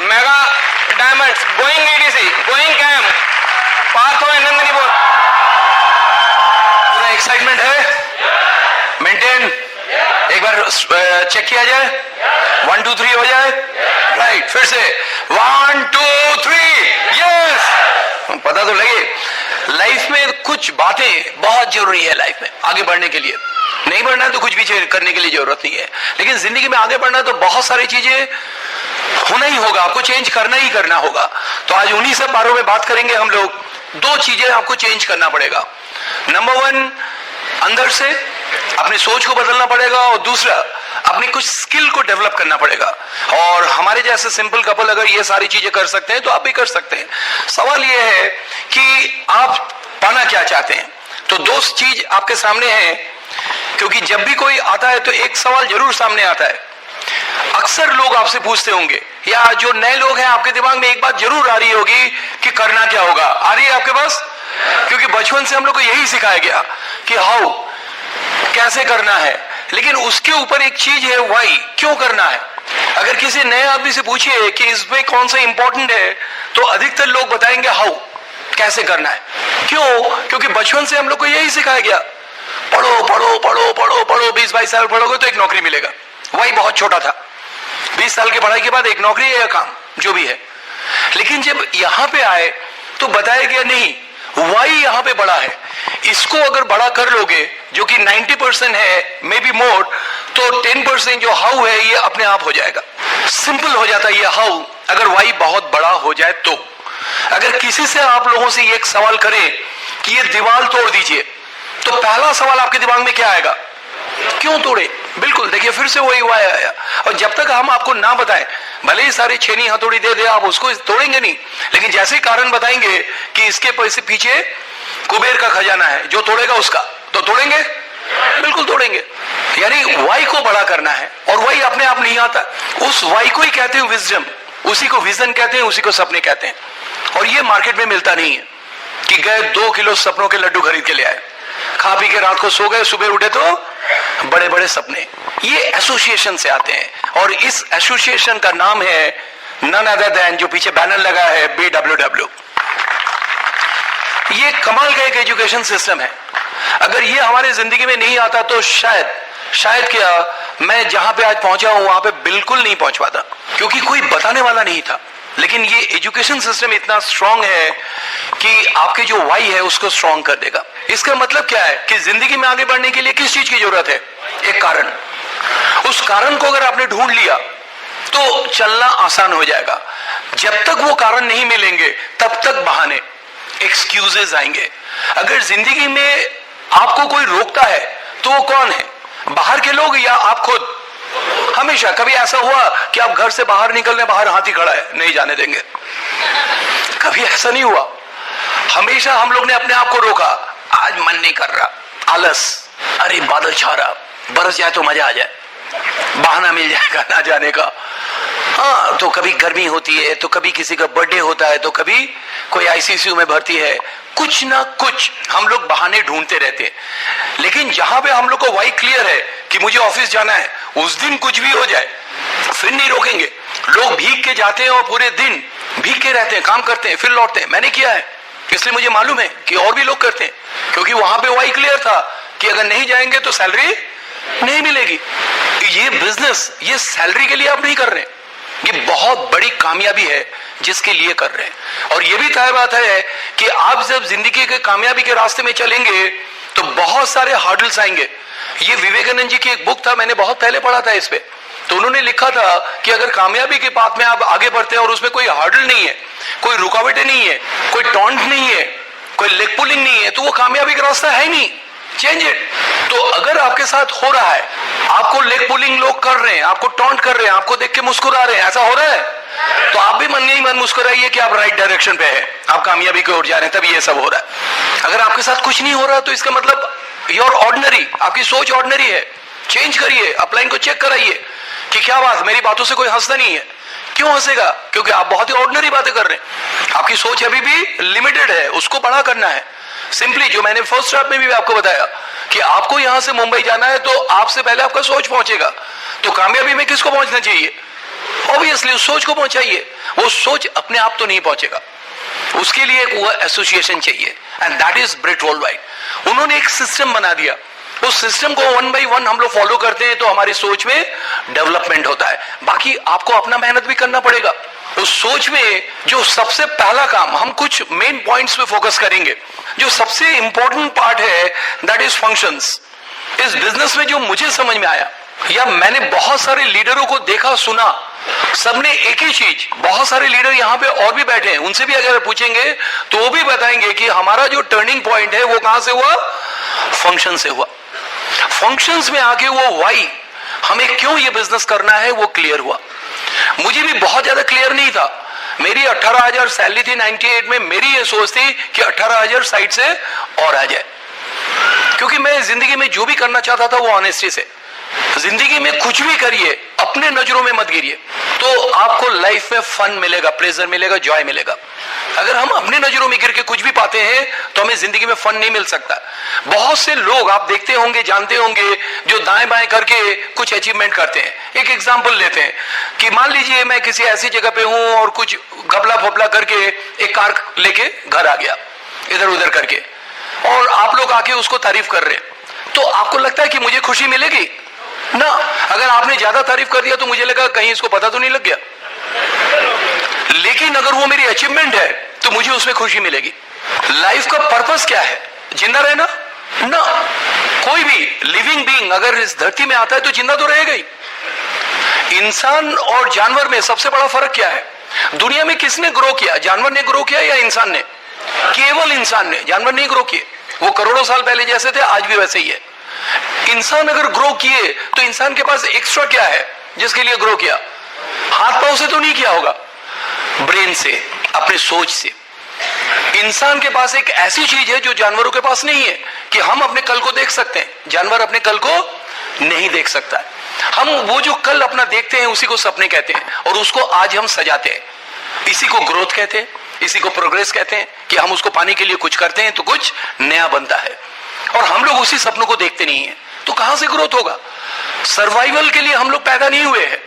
Mega diamonds, going ADC, going cam, Parth हो नंदनी बोल। पूरा एक्साइटमेंट है, मेंटेन। एक बार चेक किया जाए, 1 2 3 हो जाए, राइट। फिर से 1 2 3, यस। पता तो लगे। लाइफ में कुछ बातें बहुत जरूरी है, लाइफ में आगे बढ़ने के लिए। नहीं बढ़ना है तो कुछ भी करने के लिए जरूरत नहीं है, लेकिन जिंदगी में आगे बढ़ना तो बहुत सारी चीजें होना ही होगा, आपको चेंज करना ही करना होगा। तो आज उन्हीं सब बारों में बात करेंगे हम लोग। 2 चीजें आपको चेंज करना पड़ेगा। नंबर 1, अंदर से अपनी सोच को बदलना पड़ेगा, और दूसरा अपनी कुछ स्किल को डेवलप करना पड़ेगा। और हमारे जैसे सिंपल कपल अगर ये सारी चीजें कर सकते हैं तो आप भी कर सकते हैं। सवाल ये है कि आप पाना क्या चाहते हैं। तो 2 चीज आपके सामने है, क्योंकि जब भी कोई आता है तो एक सवाल जरूर सामने आता है। अक्सर लोग आपसे पूछते होंगे, या जो नए लोग हैं आपके दिमाग में एक बात जरूर आ रही होगी कि करना क्या होगा। आ रही है आपके पास? क्योंकि बचपन से हम लोग को यही सिखाया गया कि हाउ, कैसे करना है, लेकिन उसके ऊपर एक चीज है, व्हाई, क्यों करना है। अगर किसी नए आदमी से पूछिए कि इसमें कौन सा इंपॉर्टेंट है, तो अधिकतर लोग बताएंगे हाउ, कैसे करना है। क्यों? क्योंकि बचपन से हम लोग को यही सिखाया गया, पढ़ो पढ़ो पढ़ो पढ़ो पढ़ो, 20-22 साल पढ़ोगे तो एक नौकरी मिलेगा। वही बहुत छोटा था, 20 साल की पढ़ाई के बाद एक नौकरी है या काम, जो भी है। लेकिन जब यहां पे आए तो बताया गया नहीं, वाई यहां पे बड़ा है। इसको अगर बड़ा कर लोगे, जो कि 90% है, मे बी मोर, तो 10% जो हाउ है ये अपने आप हो जाएगा। सिंपल हो जाता है ये हाउ, अगर वाई बहुत बड़ा हो जाए तो। अगर किसी से आप लोगों से ये एक सवाल करें कि ये दीवार तोड़ दीजिए, तो पहला सवाल आपके दिमाग में क्या आएगा? क्यों तोड़े? बिल्कुल, देखिए फिर से वही वाई आया। और जब तक हम आपको ना बताएं, भले ही सारे छेनी हथौड़ी दे दे, आप उसको तोड़ेंगे नहीं। लेकिन जैसे ही कारण बताएंगे कि इसके पैसे पीछे कुबेर का खजाना है, जो तोड़ेगा उसका, तो तोड़ेंगे, बिल्कुल तोड़ेंगे। यानी वाई को बड़ा करना है, और वाई अपने आप नहीं आता। उस वाई को ही कहते हैं विजडम, उसी को विजन कहते हैं, उसी को सपने कहते हैं। और ये मार्केट में मिलता नहीं है कि गए 2 किलो सपनों के लड्डू खरीद के ले आए, खा पी के रात को सो गए, सुबह उठे तो बड़े बड़े सपने। ये एसोसिएशन से आते हैं, और इस एसोसिएशन का नाम है नन अदर देन, जो पीछे बैनर लगा है, BWW। ये कमाल का एक एजुकेशन सिस्टम है। अगर ये हमारे जिंदगी में नहीं आता तो शायद क्या मैं जहां पे आज पहुंचा हूं वहां पे बिल्कुल नहीं पहुंच पाता, क्योंकि कोई बताने वाला नहीं था। लेकिन ये एजुकेशन सिस्टम इतना स्ट्रांग है कि आपके जो वाई है उसको स्ट्रांग कर देगा। इसका मतलब क्या है कि जिंदगी में आगे बढ़ने के लिए किस चीज की जरूरत है? एक कारण। उस कारण को अगर आपने ढूंढ लिया तो चलना आसान हो जाएगा। जब तक वो कारण नहीं मिलेंगे तब तक बहाने, एक्सक्यूजेस आएंगे। अगर जिंदगी में आपको कोई रोकता है तो वो कौन है? बाहर के लोग या आप खुद? हमेशा कभी ऐसा हुआ कि आप घर से बाहर निकलने, बाहर हाथी खड़ा है, नहीं जाने देंगे? कभी ऐसा नहीं हुआ? हमेशा हम लोग ने अपने आप को रोका, आज मन नहीं कर रहा, आलस, अरे बादल छा रहा, बरस जाए तो मजा आ जाए, बहाना मिल जाएगा ना जाने का। हाँ, तो कभी गर्मी होती है, तो कभी किसी का बर्थडे होता है, तो कभी कोई आईसीयू में भर्ती है, कुछ ना कुछ हम लोग बहाने ढूंढते रहते हैं। लेकिन जहां पे हम लोग को वाई क्लियर है कि मुझे ऑफिस जाना है, उस दिन कुछ भी हो जाए फिर नहीं रोकेंगे। लोग भीग के जाते हैं और पूरे दिन भीग के रहते हैं, काम करते हैं, फिर लौटते हैं। मैंने किया है, इसलिए मुझे मालूम है कि और भी लोग करते हैं, क्योंकि वहां पे वाई क्लियर था कि अगर नहीं जाएंगे तो सैलरी नहीं मिलेगी। ये बिजनेस, ये सैलरी के लिए आप नहीं कर रहे, ये बहुत बड़ी कामयाबी है जिसके लिए कर रहे हैं। और ये भी तय बात है कि आप जब जिंदगी के कामयाबी के रास्ते में चलेंगे तो बहुत सारे हार्डल्स आएंगे। ये विवेकानंद जी की एक बुक था, मैंने बहुत पहले पढ़ा था इस पे। तो उन्होंने लिखा था कि अगर कामयाबी के पाथ में आप आगे बढ़ते हैं और उसमें कोई हार्डल नहीं है, कोई रुकावटें नहीं है, कोई टॉन्ट नहीं है, कोई लेग पुलिंग नहीं है, तो वो कामयाबी का रास्ता है नहीं। Change it. तो अगर आपके साथ हो रहा है, आपको लेग पुलिंग लोग कर रहे हैं, आपको टॉन्ट कर रहे हैं, आपको देख के मुस्कुरा रहे हैं, ऐसा हो रहा है, तो आप भी मन नहीं मन मुस्कुराइए कि आप राइट डायरेक्शन पे हैं, आप कामयाबी की ओर जा रहे हैं, तभी ये सब हो रहा है। अगर आपके साथ कुछ नहीं हो रहा तो इसका मतलब योर ऑर्डिनरी, आपकी सोच ऑर्डिनरी है। चेंज करिए, अपलाइन को चेक कराइए कि क्या बात, मेरी बातों से कोई हंसता नहीं है। क्यों हंसेगा? क्योंकि आप बहुत ही ऑर्डिनरी बातें कर रहे हैं। आपकी सोच अभी भी लिमिटेड है, उसको बड़ा करना है। सिंपली जो मैंने फर्स्ट स्टेप में भी आपको बताया कि आपको यहां से मुंबई जाना है तो आपसे पहले आपका सोच पहुंचेगा। तो कामयाबी में किसको पहुंचना चाहिए? ऑब्वियसली उस सोच को पहुंचाइए। वो सोच अपने आप तो नहीं पहुंचेगा, उसके लिए एक वो एसोसिएशन चाहिए, एंड दैट इज ब्रिट वर्ल्डवाइड। उन्होंने एक सिस्टम बना दिया, उस सिस्टम को 1 by 1 हम लोग फॉलो करते हैं तो हमारी सोच में डेवलपमेंट होता है। बाकी आपको अपना मेहनत भी करना पड़ेगा। उस सोच में जो सबसे पहला काम, हम कुछ मेन पॉइंट्स पे फोकस करेंगे। जो सबसे इंपॉर्टेंट पार्ट है दैट इज फंक्शंस। इस बिजनेस में जो मुझे समझ में आया, या मैंने बहुत सारे लीडरों को देखा सुना, सबने एक ही चीज, बहुत सारे लीडर यहाँ पे और भी बैठे हैं, उनसे भी अगर पूछेंगे तो वो भी बताएंगे कि हमारा जो टर्निंग पॉइंट है वो कहां से हुआ, फंक्शन से हुआ। फंक्शंस में आके वो वाई, हमें क्यों ये बिजनेस करना है, वो क्लियर हुआ। मुझे भी बहुत ज्यादा क्लियर नहीं था। मेरी 18,000 सैलरी थी 98 में। मेरी ये सोच थी कि 18,000 साइड से और आ जाए, क्योंकि मैं जिंदगी में जो भी करना चाहता था वो ऑनेस्टी से। जिंदगी में कुछ भी करिए, अपने नजरों में मत गिरिए, तो आपको लाइफ में फन मिलेगा, प्लेजर मिलेगा, जॉय मिलेगा। अगर हम अपने नजरों में गिर के कुछ भी पाते हैं तो हमें जिंदगी में फन नहीं मिल सकता। बहुत से लोग आप देखते होंगे, जानते होंगे, जो दाएं बाएं करके कुछ अचीवमेंट करते हैं। एक एग्जांपल लेते हैं कि मान लीजिए मैं किसी ऐसी जगह पे हूं और कुछ घपला फोपला करके एक कार लेके घर आ गया, इधर उधर करके, और आप लोग आके उसको तारीफ कर रहे हैं, तो आपको लगता है कि मुझे खुशी मिलेगी ना? अगर आपने ज्यादा तारीफ कर दिया तो मुझे लगा कहीं इसको पता तो नहीं लग गया। लेकिन अगर वो मेरी अचीवमेंट है तो मुझे उसमें खुशी मिलेगी। लाइफ का पर्पस क्या है? जिंदा रहना ना। कोई भी लिविंग बीइंग अगर इस धरती में आता है तो जिंदा तो रहेगा ही। इंसान और जानवर में सबसे बड़ा फर्क क्या है? दुनिया में किसने ग्रो किया? जानवर ने ग्रो किया या इंसान ने? केवल इंसान ने, जानवर नहीं ग्रो किए। वो करोड़ों साल पहले जैसे थे आज भी वैसे ही है। इंसान अगर ग्रो किए तो इंसान के पास एक्स्ट्रा क्या है जिसके लिए ग्रो किया? हाथ पांव से तो नहीं किया होगा, ब्रेन से, अपने सोच से। इंसान के पास एक ऐसी चीज है जो जानवरों के पास नहीं है, कि हम अपने कल को देख सकते हैं। जानवर अपने कल को नहीं देख सकता है। हम वो जो कल अपना देखते हैं उसी को सपने कहते हैं, और उसको आज हम सजाते हैं। इसी को ग्रोथ कहते हैं, इसी को प्रोग्रेस कहते हैं, कि हम उसको पाने के लिए कुछ करते हैं तो कुछ नया बनता है। और हम लोग उसी सपनों को देखते नहीं है, तो कहां से ग्रोथ होगा? सर्वाइवल के लिए हम लोग पैदा नहीं हुए हैं।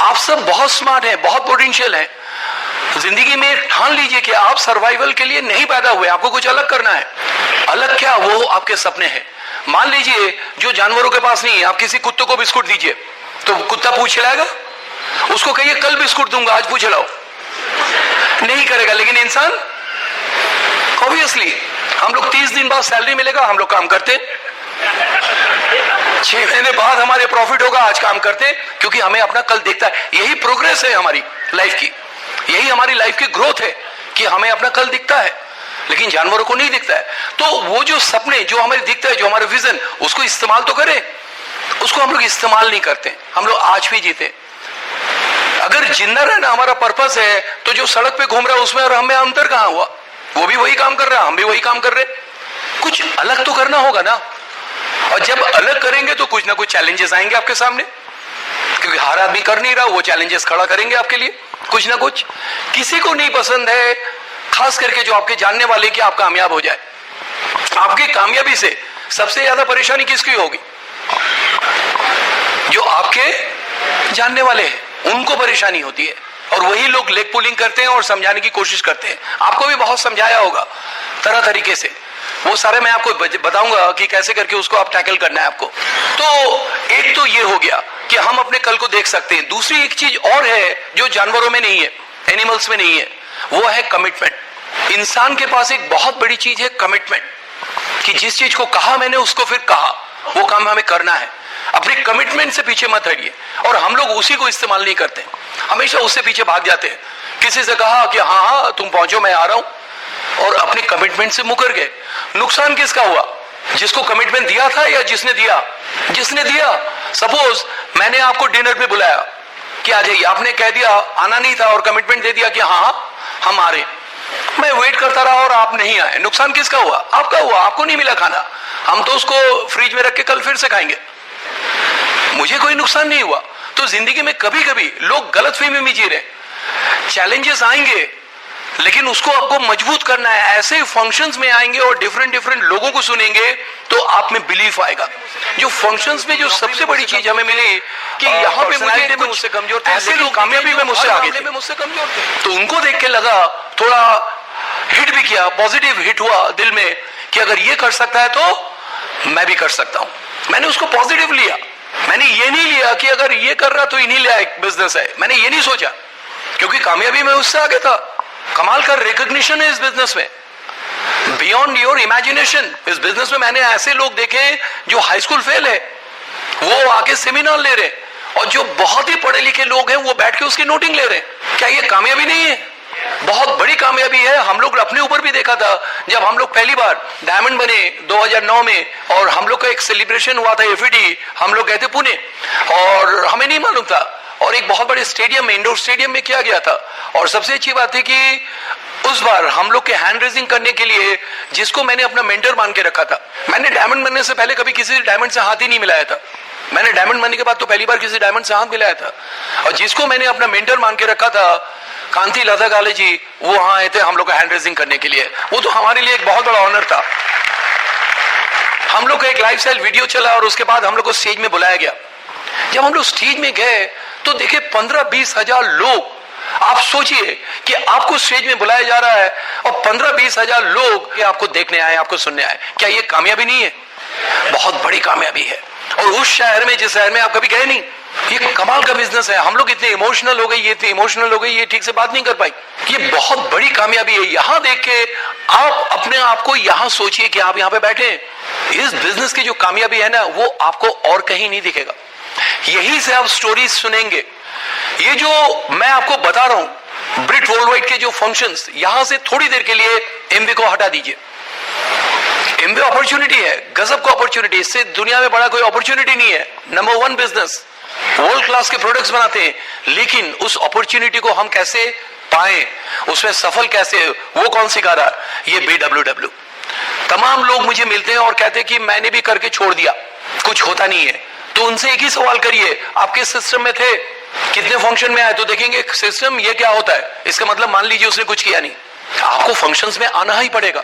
आप सब बहुत स्मार्ट हैं, बहुत पोटेंशियल हैं। जिंदगी में ठान लीजिए कि आप सर्वाइवल के लिए नहीं पैदा हुए, आपको कुछ अलग करना है। अलग क्या? वो आपके सपने हैं। मान लीजिए जो जानवरों के पास नहीं है, आप किसी कुत्ते को बिस्कुट दीजिए तो कुत्ता पूछ लाएगा? उसको कहिए कल बिस्कुट दूंगा, आज पूछ लाओ, नहीं करेगा। लेकिन इंसान, ऑब्वियसली हम लोग 30 दिन बाद सैलरी मिलेगा, हम लोग काम करते, 6 महीने बाद हमारे प्रॉफिट होगा, आज काम करते, क्योंकि हमें अपना कल दिखता है। यही प्रोग्रेस है हमारी लाइफ की, यही हमारी लाइफ की ग्रोथ है कि हमें अपना कल दिखता है, लेकिन जानवरों को नहीं दिखता है। तो वो जो सपने, जो हमें दिखता है, जो हमारे विजन, उसको इस्तेमाल तो करें। उसको हम लोग इस्तेमाल नहीं करते, हम लोग आज भी जीते। अगर जिंदा रहना हमारा पर्पस है तो जो सड़क पे घूम रहा है उसमें और हमें अंतर कहां हुआ? वो भी वही काम कर रहा है, हम भी वही काम कर रहे। कुछ अलग तो करना होगा ना। और जब अलग करेंगे तो कुछ ना कुछ चैलेंजेस आएंगे आपके सामने, क्योंकि हर आदमी कर नहीं रहा, वो चैलेंजेस खड़ा करेंगे आपके लिए कुछ ना कुछ। किसी को नहीं पसंद है, खास करके जो आपके जानने वाले, कि आप कामयाब हो जाए। आपकी कामयाबी से सबसे ज्यादा परेशानी किसकी होगी? जो आपके जानने वाले हैं उनको परेशानी होती है, और वही लोग लेग पुलिंग करते हैं और समझाने की कोशिश करते हैं। आपको भी बहुत समझाया होगा तरह तरीके से, वो सारे मैं आपको बताऊंगा कि कैसे करके उसको आप टैकल करना है आपको। तो एक तो ये हो गया कि हम अपने कल को देख सकते हैं। दूसरी एक चीज और है जो जानवरों में नहीं है, एनिमल्स में नहीं है, वो है कमिटमेंट। इंसान के पास एक बहुत बड़ी चीज है कमिटमेंट, कि जिस चीज को कहा मैंने उसको फिर कहा, वो काम हमें करना है। अपने कमिटमेंट से पीछे मत हटिए। और हम लोग उसी को इस्तेमाल नहीं करते, हमेशा उससे पीछे भाग जाते हैं। किसी से कहा कि हाँ हाँ तुम पहुंचो, मैं आ रहा हूं, और अपने कमिटमेंट से मुकर गए। नुकसान किसका हुआ? जिसको कमिटमेंट दिया था या जिसने दिया? जिसने दिया। सपोज मैंने आपको डिनर पे बुलाया कि आ जाइए, आपने कह दिया, आना नहीं था, और कमिटमेंट दे दिया कि हाँ हाँ हम आ रहे। मैं वेट करता रहा और आप नहीं आए। नुकसान किसका हुआ? आपका हुआ, आपको नहीं मिला खाना। हम तो उसको फ्रिज में रख के कल फिर से खाएंगे, मुझे कोई नुकसान नहीं हुआ। तो जिंदगी में कभी कभी लोग गलतफहमी में जी रहे। चैलेंजेस आएंगे, लेकिन उसको आपको मजबूत करना है। ऐसे फंक्शंस में आएंगे और डिफरेंट डिफरेंट लोगों को सुनेंगे तो आप में बिलीफ आएगा। जो फंक्शंस में जो सबसे बड़ी चीज हमें मिली कि यहाँ पे मुझसे कमजोर थे, ऐसे लोग कामयाबी में मुझसे आगे थे, मुझसे कमजोर थे। तो उनको देख के लगा, थोड़ा हिट भी किया, पॉजिटिव हिट हुआ दिल में कि अगर ये कर सकता है तो मैं भी कर सकता हूं। मैंने उसको पॉजिटिव लिया। मैंने ये नहीं लिया कि अगर ये कर रहा तो इन्हीं लायक बिजनेस है, मैंने ये नहीं सोचा, क्योंकि कामयाबी में उससे आगे था। कमाल का रिकॉग्निशन है इस बिजनेस में, बियॉन्ड योर इमेजिनेशन। इस बिजनेस में मैंने ऐसे लोग देखे जो हाई स्कूल फेल है, वो आके सेमिनार ले रहे, और जो बहुत ही पढ़े लिखे लोग हैं वो बैठ के उसकी नोटिंग ले रहे। क्या ये कामयाबी नहीं है? बहुत बड़ी कामयाबी है। हम लोग अपने ऊपर भी देखा था, जब हम लोग पहली बार डायमंड बने 2009 में, और हम लोग का एक सेलिब्रेशन हुआ था एफईडी, हम लोग गए थे पुणे, और हमें नहीं मालूम था, और एक बहुत बड़े स्टेडियम में, इंडोर स्टेडियम में किया गया था। और सबसे अच्छी बात है कि उस बार हम लोग के हैंड रेजिंग करने के लिए जिसको मैंने अपना मेंटर मान के रखा था, मैंने डायमंड बनने से पहले कभी किसी डायमंड से हाथ ही नहीं मिलाया था। मैंने डायमंड बनने के बाद तो पहली बार किसी डायमंड से हाथ मिलाया था, और जिसको मैंने अपना मेंटर मान के रखा था, कांति लता काले जी, वो वहां आए थे हम लोग का हैंड रेजिंग करने के लिए। वो तो हमारे लिए एक बहुत बड़ा ऑनर था। हम लोग का एक लाइफ स्टाइल वीडियो चला, और उसके बाद हम लोग को स्टेज में बुलाया गया। जब हम लोग स्टेज में गए तो देखे 15-20 हजार लोग। आप सोचिए कि आपको स्टेज में बुलाया जा रहा है और 15-20 हजार लोग कि आपको देखने आए, आपको सुनने आए। क्या ये कामयाबी नहीं है? बहुत बड़ी कामयाबी है। और उस शहर में, जिस शहर में आप कभी गए नहीं, ये कमाल का बिजनेस है। हम लोग इतने इमोशनल हो गए, ये इतने इमोशनल हो गए, ये ठीक से बात नहीं कर पाई। ये बहुत बड़ी कामयाबी है। यहां देख के आप अपने आप को यहां सोचिए कि आप यहां पे बैठे। इस बिजनेस की जो कामयाबी है ना, वो आपको और कहीं नहीं दिखेगा। यही से आप स्टोरीज सुनेंगे। ये जो मैं आपको बता रहा हूं, ब्रिट वर्ल्डवाइड के जो फंक्शंस, यहां से थोड़ी देर के लिए एमवे को हटा दीजिए। एमवे अपॉर्चुनिटी है, गजब का अपॉर्चुनिटी। इससे दुनिया में बड़ा कोई अपॉर्चुनिटी नहीं है। नंबर 1 बिजनेस, वर्ल्ड क्लास के प्रोडक्ट्स बनाते हैं, लेकिन उस अपॉर्चुनिटी को हम कैसे पाए, उसमें सफल कैसे, वो कौन सिखा रहा है? ये BWW। तमाम लोग मुझे मिलते हैं और कहते हैं कि मैंने भी करके छोड़ दिया, कुछ होता नहीं है। तो उनसे एक ही सवाल करिए, आप किस सिस्टम में थे, कितने फंक्शन में आए, तो देखेंगे सिस्टम ये क्या होता है। इसका मतलब मान लीजिए उसने कुछ किया नहीं, आपको फंक्शंस में आना ही पड़ेगा,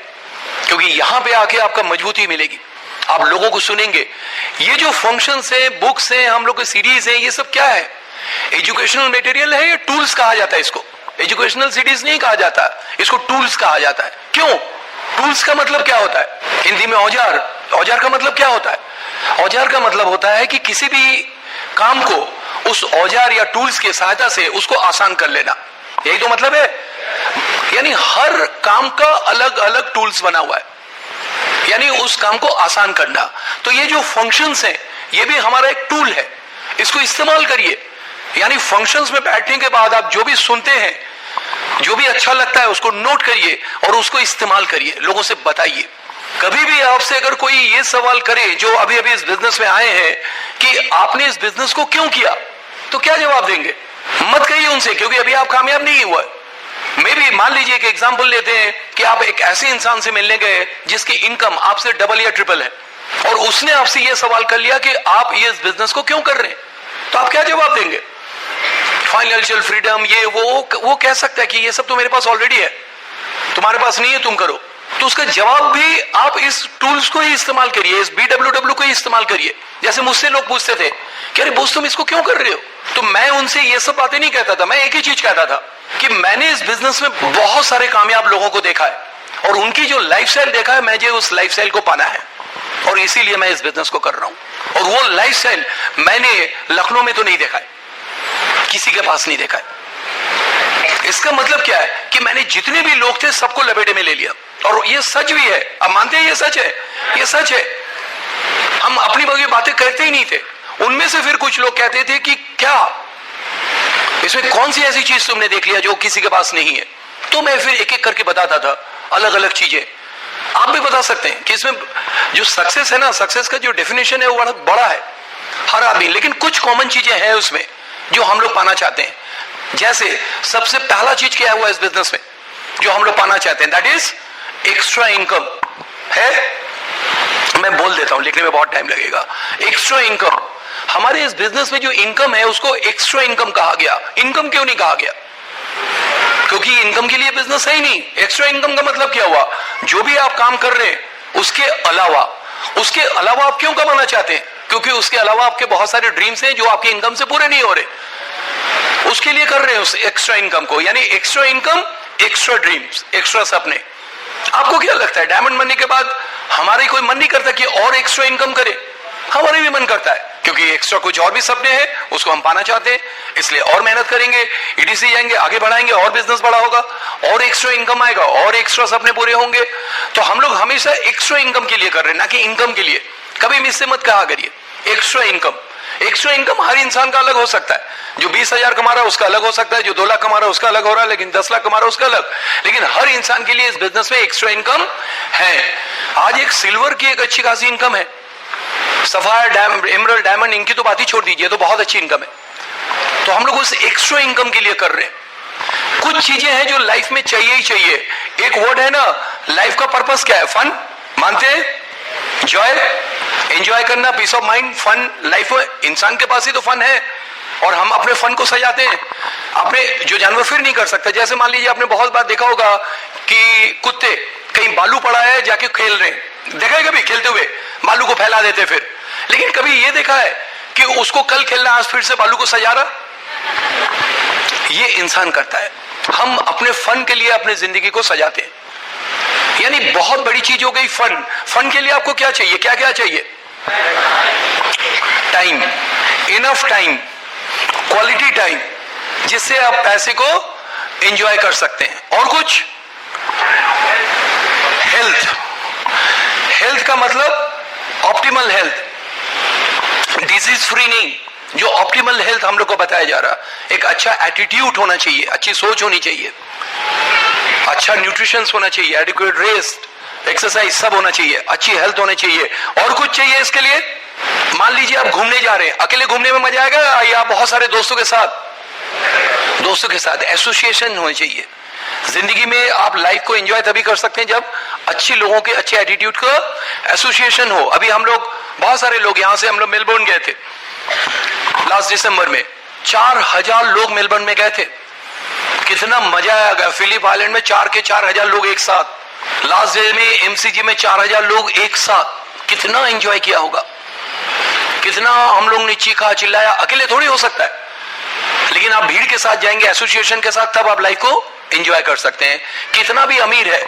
क्योंकि यहां पे आके आपका मजबूती मिलेगी। आप लोगों को सुनेंगे। ये जो फंक्शंस है, बुक्स हैं, हम लोग की सीरीज है, ये सब क्या है? एजुकेशनल मटेरियल है, ये टूल्स कहा जाता है इसको। एजुकेशनल सीरीज नहीं कहा जाता, इसको टूल्स कहा जाता है। क्यों? टूल्स का मतलब क्या होता है? हिंदी में औजार। औजार का मतलब क्या होता है? औजार का मतलब होता है कि किसी भी काम को उस औजार या टूल्स की सहायता से उसको आसान कर लेना। यही तो मतलब है। यानी हर काम का अलग अलग टूल्स बना हुआ है, यानी उस काम को आसान करना। तो ये जो फंक्शंस हैं, ये भी हमारा एक टूल है, इसको इस्तेमाल करिए। यानी फंक्शंस में बैठने के बाद आप जो भी सुनते हैं, जो भी अच्छा लगता है, उसको नोट करिए और उसको इस्तेमाल करिए, लोगों से बताइए। कभी भी आपसे अगर कोई ये सवाल करे, जो अभी अभी इस बिजनेस में आए हैं, कि आपने इस बिजनेस को क्यों किया, तो क्या जवाब देंगे? मत कहिए उनसे, क्योंकि अभी आप कामयाब नहीं हुआ। मे भी मान लीजिए एक एग्जांपल लेते हैं कि आप एक ऐसे इंसान से मिलने गए जिसकी इनकम आपसे डबल या ट्रिपल है, और उसने आपसे यह सवाल कर लिया कि आप ये इस बिजनेस को क्यों कर रहे हैं, तो आप क्या जवाब देंगे? फाइनेंशियल फ्रीडम, ये वो कह सकता है कि ये सब तो मेरे पास ऑलरेडी है, तुम्हारे पास नहीं है, तुम करो। तो उसका जवाब भी आप इस टूल्स को ही इस्तेमाल करिए, इस BWW को ही इस्तेमाल करिए। जैसे मुझसे लोग पूछते थे कि अरे बोस तुम इसको क्यों कर रहे हो, तो मैं उनसे ये सब बातें नहीं कहता था। मैं एक ही चीज कहता था कि मैंने इस बिजनेस में बहुत सारे कामयाब लोगों को देखा है, और उनकी जो लाइफस्टाइल देखा है, मुझे उस लाइफस्टाइल को पाना है, और इसीलिए मैं इस बिजनेस को कर रहा हूं। और वो लाइफस्टाइल मैंने लखनऊ में तो नहीं देखा है, किसी के पास नहीं देखा है। इसका मतलब क्या है कि मैंने जितने भी लोग थे सबको लपेटे में ले लिया, और ये सच भी है। आप मानते हैं ये सच है? ये सच है। हम अपनी बगी बातें करते ही नहीं थे। उनमें से फिर कुछ लोग कहते थे कि क्या इसमें कौन सी ऐसी चीज तुमने देख लिया जो किसी के पास नहीं है? तो मैं फिर एक एक करके बताता था अलग अलग चीजें। आप भी बता सकते हैं कि इसमें जो सक्सेस है ना, सक्सेस का जो डेफिनेशन है वो बहुत बड़ा है हर आदमी, लेकिन कुछ कॉमन चीजें हैं उसमें जो हम लोग पाना चाहते हैं। जैसे सबसे पहला चीज क्या हुआ इस बिजनेस में जो हम लोग पाना चाहते हैं, दैट इज एक्स्ट्रा इनकम है। मैं बोल देता हूं, लिखने में बहुत टाइम लगेगा। एक्स्ट्रा इनकम, हमारे इस बिजनेस में जो इनकम है उसको एक्स्ट्रा इनकम कहा गया। इनकम क्यों नहीं कहा गया? क्योंकि क्योंकि इनकम के लिए बिजनेस है ही नहीं। एक्स्ट्रा इनकम का मतलब क्या हुआ? जो भी आप काम कर रहे हैं उसके अलावा आप क्यों कमाना चाहते हैं? क्योंकि उसके अलावा आपके बहुत सारे ड्रीम्स हैं जो आपकी इनकम से पूरे नहीं हो रहे, उसके लिए कर रहे हैं उस एक्स्ट्रा इनकम को। यानी extra income, extra dreams, extra सपने। आपको क्या लगता है डायमंड बनने के बाद हमारे कोई मन नहीं करता कि और एक्स्ट्रा इनकम करें? हमारे भी मन करता है, क्योंकि एक्स्ट्रा कुछ और भी सपने हैं, उसको हम पाना चाहते हैं, इसलिए और मेहनत करेंगे, ईडीसी जाएंगे, आगे बढ़ाएंगे, और बिजनेस बड़ा होगा, और एक्स्ट्रा इनकम आएगा, और एक्स्ट्रा सपने पूरे होंगे। तो हम लोग हमेशा एक्स्ट्रा इनकम के लिए कर रहे हैं, ना कि इनकम के लिए। कभी मिस से मत कहा करिए एक्स्ट्रा इनकम हर इंसान का अलग हो सकता है। जो 20,000 कमा रहा है उसका अलग हो सकता है, जो 2 लाख कमा रहा है उसका अलग हो रहा है, लेकिन 10 लाख कमा रहा है उसका अलग। लेकिन हर इंसान के लिए इस बिजनेस में एक्स्ट्रा इनकम है। आज एक सिल्वर की एक अच्छी खासी इनकम है, सफायर, एमरल्ड, डायमंड, इनकी तो बात ही छोड़ दीजिए, तो बहुत अच्छी इनकम है। तो हम लोग उस एक्स्ट्रा इनकम के लिए कर रहे हैं। कुछ चीजें हैं जो लाइफ में चाहिए ही चाहिए। एक वर्ड है ना, लाइफ का पर्पस क्या है? फन, मानते हैं? जॉय, एंजॉय करना, peace of mind, fun. Life में इंसान के पास ही तो फन है, और हम अपने फन को सजाते हैं। अपने जो जानवर फिर नहीं कर सकते, जैसे मान लीजिए आपने बहुत बार देखा होगा कि कुत्ते कहीं बालू पड़ा है जाके खेल रहे हैं, देखा है कभी खेलते हुए? बालू को फैला देते फिर। लेकिन कभी ये देखा है कि उसको कल खेलना, आज फिर से बालू को सजा रहा? ये इंसान करता है। हम अपने फन के लिए अपनी जिंदगी को सजाते हैं। यानी बहुत बड़ी चीज हो गई फन के लिए आपको क्या चाहिए? क्या क्या चाहिए? Time, enough time, quality time, जिससे आप पैसे को एंजॉय कर सकते हैं। और कुछ? हेल्थ का मतलब ऑप्टिमल हेल्थ, डिजीज फ्री नहीं, जो ऑप्टिमल हेल्थ हम लोग को बताया जा रहा। एक अच्छा एटीट्यूड होना चाहिए, अच्छी सोच होनी चाहिए, अच्छा न्यूट्रिशन होना चाहिए, एडिक्वेट रेस्ट, एक्सरसाइज सब होना चाहिए, अच्छी हेल्थ होनी चाहिए। और कुछ चाहिए इसके लिए? मान लीजिए आप घूमने जा रहे हैं, अकेले घूमने में मजा आएगा या बहुत सारे दोस्तों के साथ? दोस्तों के साथ एसोसिएशन होनी चाहिए। जिंदगी में आप लाइफ को एंजॉय तभी कर सकते हैं जब अच्छे लोगों के, अच्छे एटीट्यूड का एसोसिएशन हो। अभी हम लोग बहुत सारे लोग, यहां से हम लोग मेलबोर्न गए थे लास्ट दिसंबर में, 4,000 लोग मेलबोर्न में गए थे। कितना मजा आया। फिलिप आइलैंड में 4,000 लोग एक साथ, लास्ट डे में एमसीजी में 4,000 लोग एक साथ। कितना एंजॉय किया होगा, कितना हम लोग ने चीखा चिल्लाया। अकेले थोड़ी हो सकता है, लेकिन आप भीड़ के साथ जाएंगे, एसोसिएशन के साथ, तब आप लाइफ को एंजॉय कर सकते हैं। कितना भी अमीर है,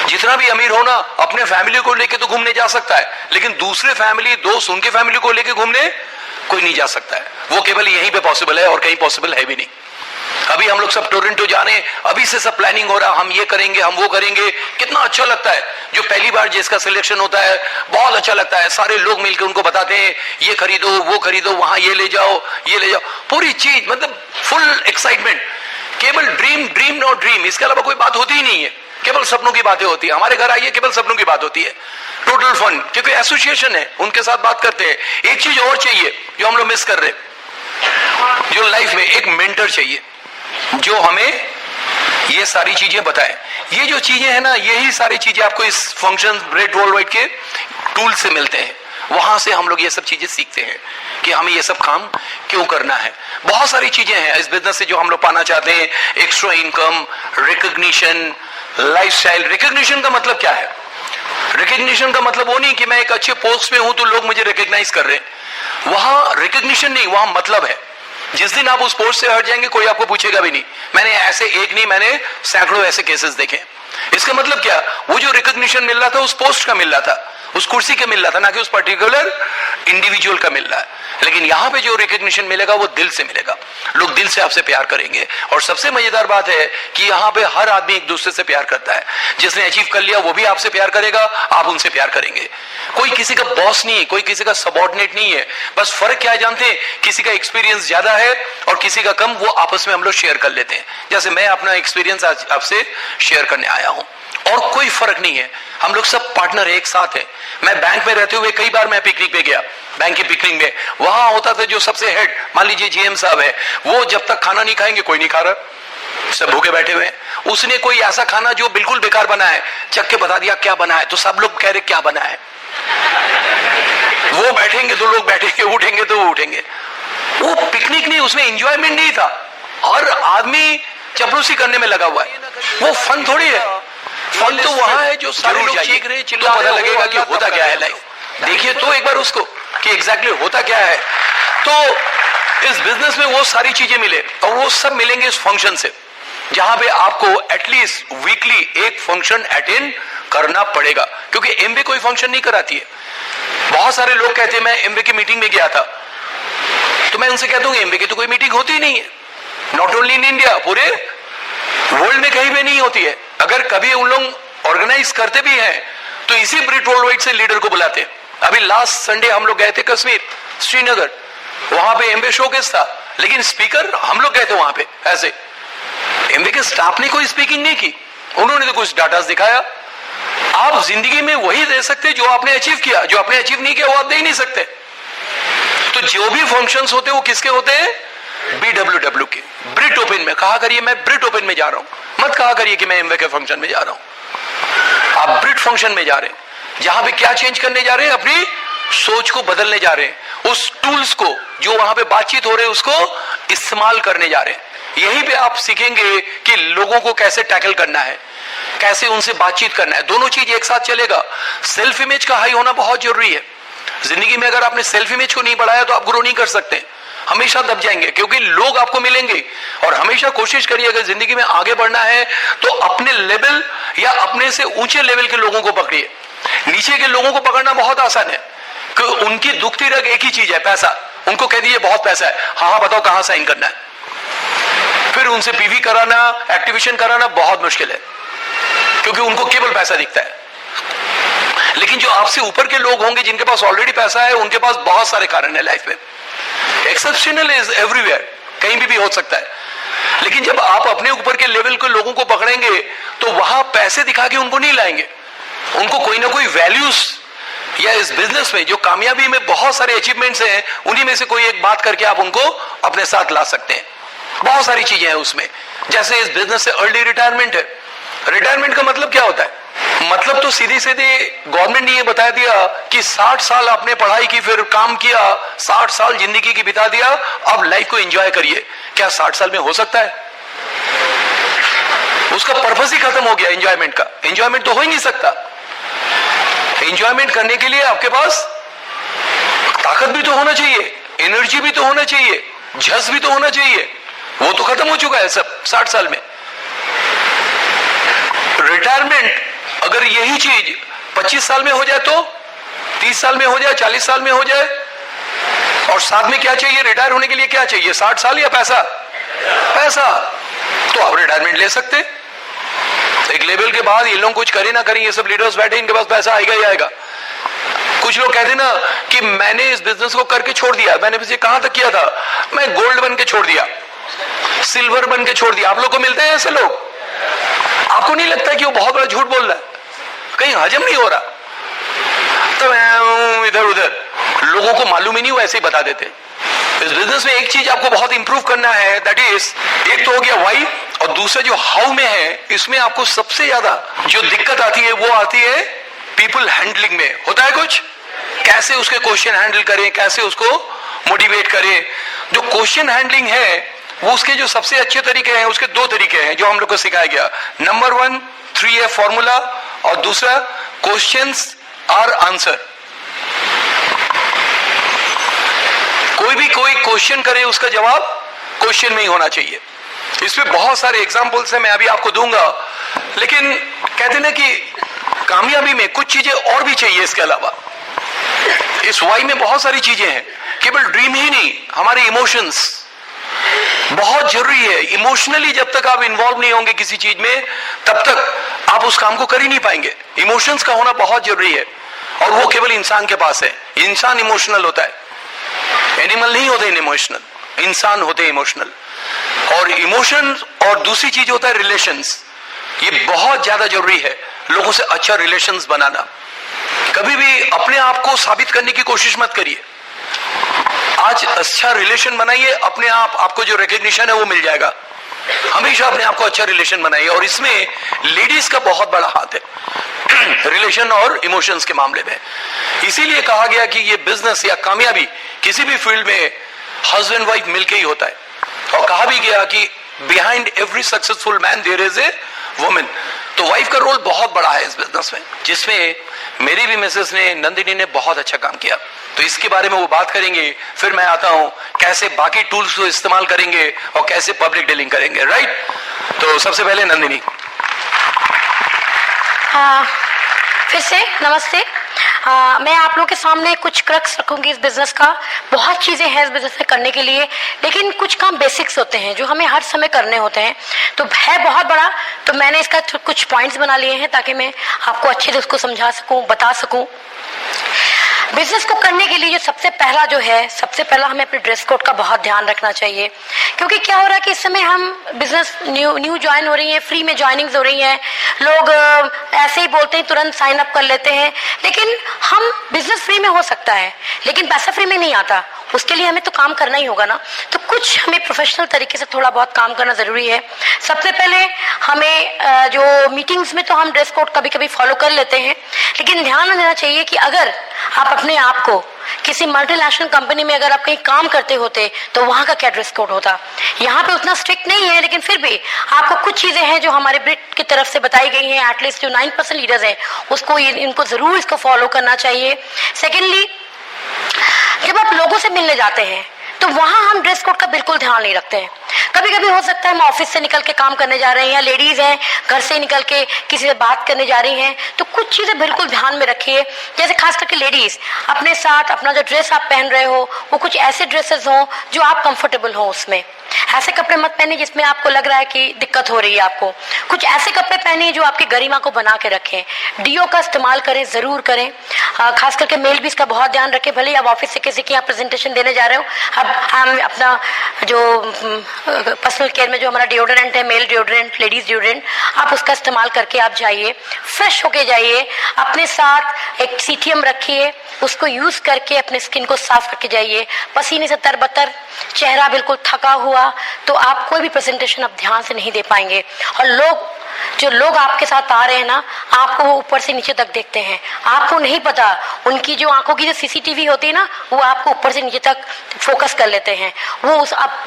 जितना भी अमीर हो ना, अपने फैमिली को लेके तो घूमने जा सकता है, लेकिन दूसरे फैमिली, दोस्त, उनके फैमिली को लेके घूमने कोई नहीं जा सकता है। वो केवल यहीं पे पॉसिबल है और कहीं पॉसिबल है भी नहीं। अभी हम लोग सब टोरंटो जा रहे हैं, अभी से सब प्लानिंग हो रहा, हम ये करेंगे, हम वो करेंगे। कितना अच्छा लगता है। जो पहली बार जिसका सिलेक्शन होता है, बहुत अच्छा लगता है। सारे लोग मिलकर उनको बताते हैं, ये खरीदो, वो खरीदो, वहां ये ले जाओ, ये ले जाओ, पूरी चीज, मतलब फुल एक्साइटमेंट। केवल ड्रीम नॉट ड्रीम, इसके अलावा कोई बात होती ही नहीं है। केवल सपनों की बातें होती है। हमारे घर आइए, केवल सपनों की बात होती है। टोटल फन, क्योंकि एसोसिएशन है, उनके साथ बात करते हैं। एक चीज और चाहिए जो हम लोग मिस कर रहे हैं, जो लाइफ में एक मेंटर चाहिए जो हमें ये सारी चीजें बताए। ये जो चीजें हैं ना, यही सारी चीजें आपको इस फंक्शन ब्रेड वर्ल्ड वाइड के टूल से मिलते हैं। वहां से हम लोग ये सब चीजें सीखते हैं कि हमें ये सब काम क्यों करना है। बहुत सारी चीजें हैं इस बिजनेस से जो हम लोग पाना चाहते हैं। Extra income, recognition, lifestyle. Recognition का मतलब क्या है? रिकॉग्निशन का मतलब वो नहीं कि मैं एक अच्छे पोस्ट पे हूं तो लोग मुझे रिकॉग्नाइज कर रहे हैं। वहां रिकॉग्निशन नहीं, वहां मतलब है। जिस दिन आप उस पोस्ट से हट जाएंगे, कोई आपको पूछेगा भी नहीं। मैंने ऐसे एक नहीं, मैंने सैकड़ों ऐसे केसेस देखे। इसका मतलब क्या? वो जो रिकॉग्निशन मिल रहा था उस पोस्ट का मिल रहा था, उस कुर्सी का मिल रहा था, ना कि उस पर्टिकुलर इंडिविजुअल का मिल रहा है। लेकिन यहां पे जो रिकॉग्निशन मिलेगा वो दिल से मिलेगा। लोग दिल से आपसे प्यार करेंगे। और सबसे मजेदार बात है कि यहां पे हर आदमी एक दूसरे से प्यार करता है। जिसने अचीव कर लिया वो भी आपसे प्यार करेगा, आप उनसे प्यार करेंगे। कोई किसी का बॉस नहीं है, कोई किसी का सबऑर्डिनेट नहीं है। बस फर्क क्या है जानते हैं? किसी का एक्सपीरियंस ज्यादा है और किसी का कम, वो आपस में हम लोग शेयर कर लेते हैं। जैसे मैं अपना एक्सपीरियंस आज आपसे शेयर करने आया हूं, और कोई फर्क नहीं है। हम लोग सब पार्टनर एक साथ हैं। मैं बैंक में रहते हुए कई बार मैं पिकनिक पे गया, बैंक की पिकनिक में। वहां होता था जो सबसे हेड, मान लीजिए जीएम साहब है, वो जब तक खाना नहीं खाएंगे कोई नहीं खा रहा, सब भूखे बैठे हुए हैं। उसने कोई ऐसा खाना जो बिल्कुल बेकार बना है, चख के बता दिया क्या बना है, तो सब लोग कह रहे क्या बना है। वो बैठेंगे तो लोग बैठेंगे, उठेंगे तो वो उठेंगे। वो पिकनिक नहीं, उसमें एंजॉयमेंट नहीं था। और आदमी चपलूसी करने में लगा हुआ है, वो फन थोड़ी है। फन तो वहां है जो सारे लोग चीख रहे हैं, चिल्ला रहे हैं, पता लगेगा कि होता क्या है लाइफ। देखिए तो एक बार उसको कि एग्जैक्टली होता क्या है। तो इस बिजनेस में वो सारी चीजें मिले, और वो सब मिलेंगे इस फंक्शन से, जहां पे आपको एटलीस्ट वीकली एक फंक्शन अटेंड करना पड़ेगा, क्योंकि एमबे कोई फंक्शन नहीं कराती है। बहुत सारे लोग कहते हैं मैं एमबे की मीटिंग में गया था, तो मैं उनसे कहता हूं एमबे की तो कोई मीटिंग होती ही नहीं है, नॉट ओनली इन इंडिया, पूरे वर्ल्ड में कहीं भी नहीं होती है। अगर कभी उन लोग ऑर्गेनाइज करते भी हैं तो इसी ब्रिट वर्ल्ड वाइड से लीडर को बुलाते हैं। अभी लास्ट संडे हम लोग गए थे कश्मीर, श्रीनगर, वहां पे एमबे शोकेस था, लेकिन स्पीकर हम लोग गए थे वहां पे। ऐसे एमबे के स्टाफ ने कोई स्पीकिंग नहीं की, उन्होंने तो कुछ डाटा दिखाया। आप जिंदगी में वही दे सकते जो आपने अचीव किया, जो आपने अचीव नहीं किया वो आप दे ही नहीं सकते। तो जो भी फंक्शंस होते हैं वो किसके होते हैं? BWW के, ब्रिट ओपन में। कहा करिए मैं ब्रिट ओपन में जा रहा हूं, मत कहा करिए कि मैं एमवे के फंक्शन में जा रहा हूं। आप ब्रिट फंक्शन में जा रहे हैं, जहां पे क्या चेंज करने जा रहे हैं? अपनी सोच को बदलने जा रहे हैं, उस टूल्स को जो वहां पे बातचीत हो रहे है उसको इस्तेमाल करने जा रहे हैं। यहीं पे आप सीखेंगे कि लोगों को कैसे टैकल करना है, कैसे उनसे बातचीत करना है। दोनों चीज एक साथ चलेगा। सेल्फ इमेज का हाई होना बहुत जरूरी है जिंदगी में। अगर आपने सेल्फ इमेज को नहीं बढ़ाया तो आप ग्रो नहीं कर सकते, हमेशा दब जाएंगे, क्योंकि लोग आपको मिलेंगे। और हमेशा कोशिश करिए अगर जिंदगी में आगे बढ़ना है तो अपने लेवल या अपने से ऊंचे लेवल के लोगों को पकड़िए। नीचे के लोगों को पकड़ना बहुत आसान है, कि उनकी दुखती रग एक ही चीज है, पैसा। उनको कह दीजिए बहुत पैसा है, हाँ बताओ कहां साइन करना है। फिर उनसे पीवी कराना, एक्टिवेशन कराना बहुत मुश्किल है, क्योंकि उनको केवल पैसा दिखता है। लेकिन जो आपसे ऊपर के लोग होंगे जिनके पास ऑलरेडी पैसा है, उनके पास बहुत सारे कारण है लाइफ में। एक्सेप्शनल इज एवरीवेयर, कहीं भी हो सकता है। लेकिन जब आप अपने ऊपर के लेवल के लोगों को पकड़ेंगे तो वहां पैसे दिखा के उनको नहीं लाएंगे, उनको कोई ना कोई वैल्यूज, या इस बिजनेस में जो कामयाबी में बहुत सारे अचीवमेंट्स हैं उन्हीं में से कोई एक बात करके आप उनको अपने साथ ला सकते हैं। बहुत सारी चीजें हैं उसमें, जैसे इस बिजनेस से अर्ली रिटायरमेंट है। रिटायरमेंट का मतलब क्या होता है? मतलब तो सीधी सीधी गवर्नमेंट ने ये बता दिया कि 60 साल आपने पढ़ाई की, फिर काम किया, 60 साल जिंदगी की बिता दिया, अब लाइफ को एंजॉय करिए। क्या 60 साल में हो सकता है? उसका पर्पस ही खत्म हो गया एंजॉयमेंट का। एंजॉयमेंट तो हो ही नहीं सकता। एंजॉयमेंट करने के लिए आपके पास ताकत भी तो होना चाहिए, एनर्जी भी तो होना चाहिए, झस भी तो होना चाहिए। वो तो खत्म हो चुका है सब 60 साल में। रिटायरमेंट अगर यही चीज 25 साल में हो जाए तो 30 साल में हो जाए, 40 साल में हो जाए, और साथ में क्या चाहिए रिटायर होने के लिए? क्या चाहिए? 60 साल या पैसा? पैसा। तो आप रिटायरमेंट ले सकते। एक लेवल के बाद ये लोग कुछ करे ना करें, ये सब लीडर्स बैठे, इनके पास पैसा आएगा ही आएगा। कुछ लोग कहते ना कि मैंने इस बिजनेस को करके छोड़ दिया। मैंने इसे कहां तक किया था? मैं गोल्ड बन के छोड़ दिया, सिल्वर बन के छोड़ दिया। आप लोग को मिलते हैं ऐसे लोग? आपको नहीं लगता कि वो बहुत बड़ा झूठ बोल रहा है? कहीं हजम नहीं हो रहा तो इधर उधर, लोगों को मालूम ही नहीं, वो ऐसे ही बता देते। इस बिजनेस में एक चीज आपको बहुत इंप्रूव करना है, दैट इज, एक तो हो गया वाई, और दूसरा जो हाउ में है, इसमें आपको सबसे ज्यादा जो दिक्कत आती है वो आती है पीपल हैंडलिंग में। होता है कुछ, कैसे उसके क्वेश्चन हैंडल करें, कैसे उसको मोटिवेट करें। जो क्वेश्चन हैंडलिंग है वो उसके जो सबसे अच्छे तरीके हैं, उसके 2 तरीके हैं जो हम लोग को सिखाया गया। नंबर 1 3A फॉर्मूला, और दूसरा क्वेश्चंस आर आंसर। कोई भी कोई क्वेश्चन करे उसका जवाब क्वेश्चन में ही होना चाहिए। इसमें बहुत सारे एग्जांपल्स हैं, मैं अभी आपको दूंगा। लेकिन कहते ना कि कामयाबी में कुछ चीजें और भी चाहिए इसके अलावा। इस वाई में बहुत सारी चीजें हैं, केवल ड्रीम ही नहीं, हमारे इमोशंस बहुत जरूरी है। इमोशनली जब तक आप इन्वॉल्व नहीं होंगे किसी चीज में, तब तक आप उस काम को कर ही नहीं पाएंगे। इमोशंस का होना बहुत जरूरी है, और वो केवल इंसान के पास है। इंसान इमोशनल होता है, एनिमल नहीं होते इमोशनल, इंसान होते इमोशनल। और इमोशन, और दूसरी चीज होता है रिलेशंस। ये बहुत ज्यादा जरूरी है, लोगों से अच्छा रिलेशंस बनाना। कभी भी अपने आप को साबित करने की कोशिश मत करिए। आज अच्छा रिलेशन बनाइए, अपने आप आपको जो रिकॉग्निशन है वो मिल जाएगा। हमेशा अपने आप को अच्छा रिलेशन बनाइए, और इसमें लेडीज का बहुत बड़ा हाथ है रिलेशन और इमोशंस के मामले में। इसीलिए कहा गया कि ये बिजनेस या कामयाबी किसी भी फील्ड में हस्बैंड वाइफ मिलके ही होता है। और कहा भी गया कि behind every successful man there is a women. तो वाइफ का रोल बहुत बड़ा है इस बिजनेस में, जिसमें मेरी भी मिसेस ने, नंदिनी ने बहुत अच्छा काम किया। तो इसके बारे में वो बात करेंगे, फिर मैं आता हूं कैसे बाकी टूल्स को इस्तेमाल करेंगे और कैसे पब्लिक डीलिंग करेंगे, राइट। तो सबसे पहले नंदिनी। फिर से नमस्ते। मैं आप लोगों के सामने कुछ क्रक्स रखूंगी इस बिजनेस का। बहुत चीजें हैं इस बिजनेस में करने के लिए, लेकिन कुछ काम बेसिक्स होते हैं जो हमें हर समय करने होते हैं। तो है बहुत बड़ा, तो मैंने इसका कुछ पॉइंट्स बना लिए हैं ताकि मैं आपको अच्छे से उसको समझा सकूं, बता सकूं। बिजनेस को करने के लिए जो सबसे पहला हमें अपने ड्रेस कोड का बहुत ध्यान रखना चाहिए, क्योंकि क्या हो रहा है कि इस समय हम बिजनेस न्यू ज्वाइन हो रही है, फ्री में ज्वाइनिंग्स हो रही हैं, लोग ऐसे ही बोलते हैं तुरंत साइन अप कर लेते हैं। लेकिन हम बिजनेस फ्री में हो सकता है, लेकिन पैसा फ्री में नहीं आता, उसके लिए हमें तो काम करना ही होगा ना। तो कुछ हमें प्रोफेशनल तरीके से थोड़ा बहुत काम करना जरूरी है। सबसे पहले हमें जो मीटिंग्स में तो हम ड्रेस कोड कभी कभी फॉलो कर लेते हैं, लेकिन ध्यान देना चाहिए कि अगर आप अपने आप को किसी मल्टीनेशनल कंपनी में अगर आप कहीं काम करते होते तो वहां का क्या ड्रेस कोड होता। यहाँ पे उतना स्ट्रिक्ट नहीं है, लेकिन फिर भी आपको कुछ चीजें हैं जो हमारे ब्रिट की तरफ से बताई गई हैं, एटलीस्ट जो 9% लीडर्स हैं उसको इनको जरूर इसको फॉलो करना चाहिए। सेकेंडली, जब आप लोगों से मिलने जाते हैं तो वहां हम ड्रेस कोड का बिल्कुल ध्यान नहीं रखते हैं। कभी कभी हो सकता है हम ऑफिस से निकल के काम करने जा रहे हैं, या लेडीज हैं घर से निकल के किसी से बात करने जा रही हैं, तो कुछ चीजें बिल्कुल ध्यान में रखिए। जैसे खास करके लेडीज, अपने साथ अपना जो ड्रेस आप पहन रहे हो वो कुछ ऐसे ड्रेसेस हो जो आप कंफर्टेबल हो उसमें। ऐसे कपड़े मत पहनिए जिसमें आपको लग रहा है कि दिक्कत हो रही है आपको। कुछ ऐसे कपड़े पहनिए जो आपकी गरिमा को बना के रखें। डीओ का इस्तेमाल करें, जरूर करें। खास करके मेल भी इसका बहुत ध्यान रखें। भले आप ऑफिस से किसी की आप प्रेजेंटेशन देने जा रहे हो, अब हम अपना जो पर्सनल केयर में जो हमारा डिओड्रेंट है, मेल डिओड्रेंट, लेडीज डिओड्रेंट, आप उसका इस्तेमाल करके आप जाइए, फ्रेश होके जाइए। अपने साथ एक सीटीएम रखिए, उसको यूज करके अपने स्किन को साफ करके जाइए। पसीने से तरबतर, चेहरा बिल्कुल थका हुआ, तो आप कोई भी प्रेजेंटेशन आप ध्यान से नहीं दे पाएंगे। और जो लोग आपके साथ आ रहे हैं ना, आपको वो ऊपर से नीचे तक देखते हैं, आपको नहीं पता उनकी जो आंखों की जो सीसीटीवी होती है ना, वो आपको ऊपर से नीचे तक फोकस कर लेते हैं। वो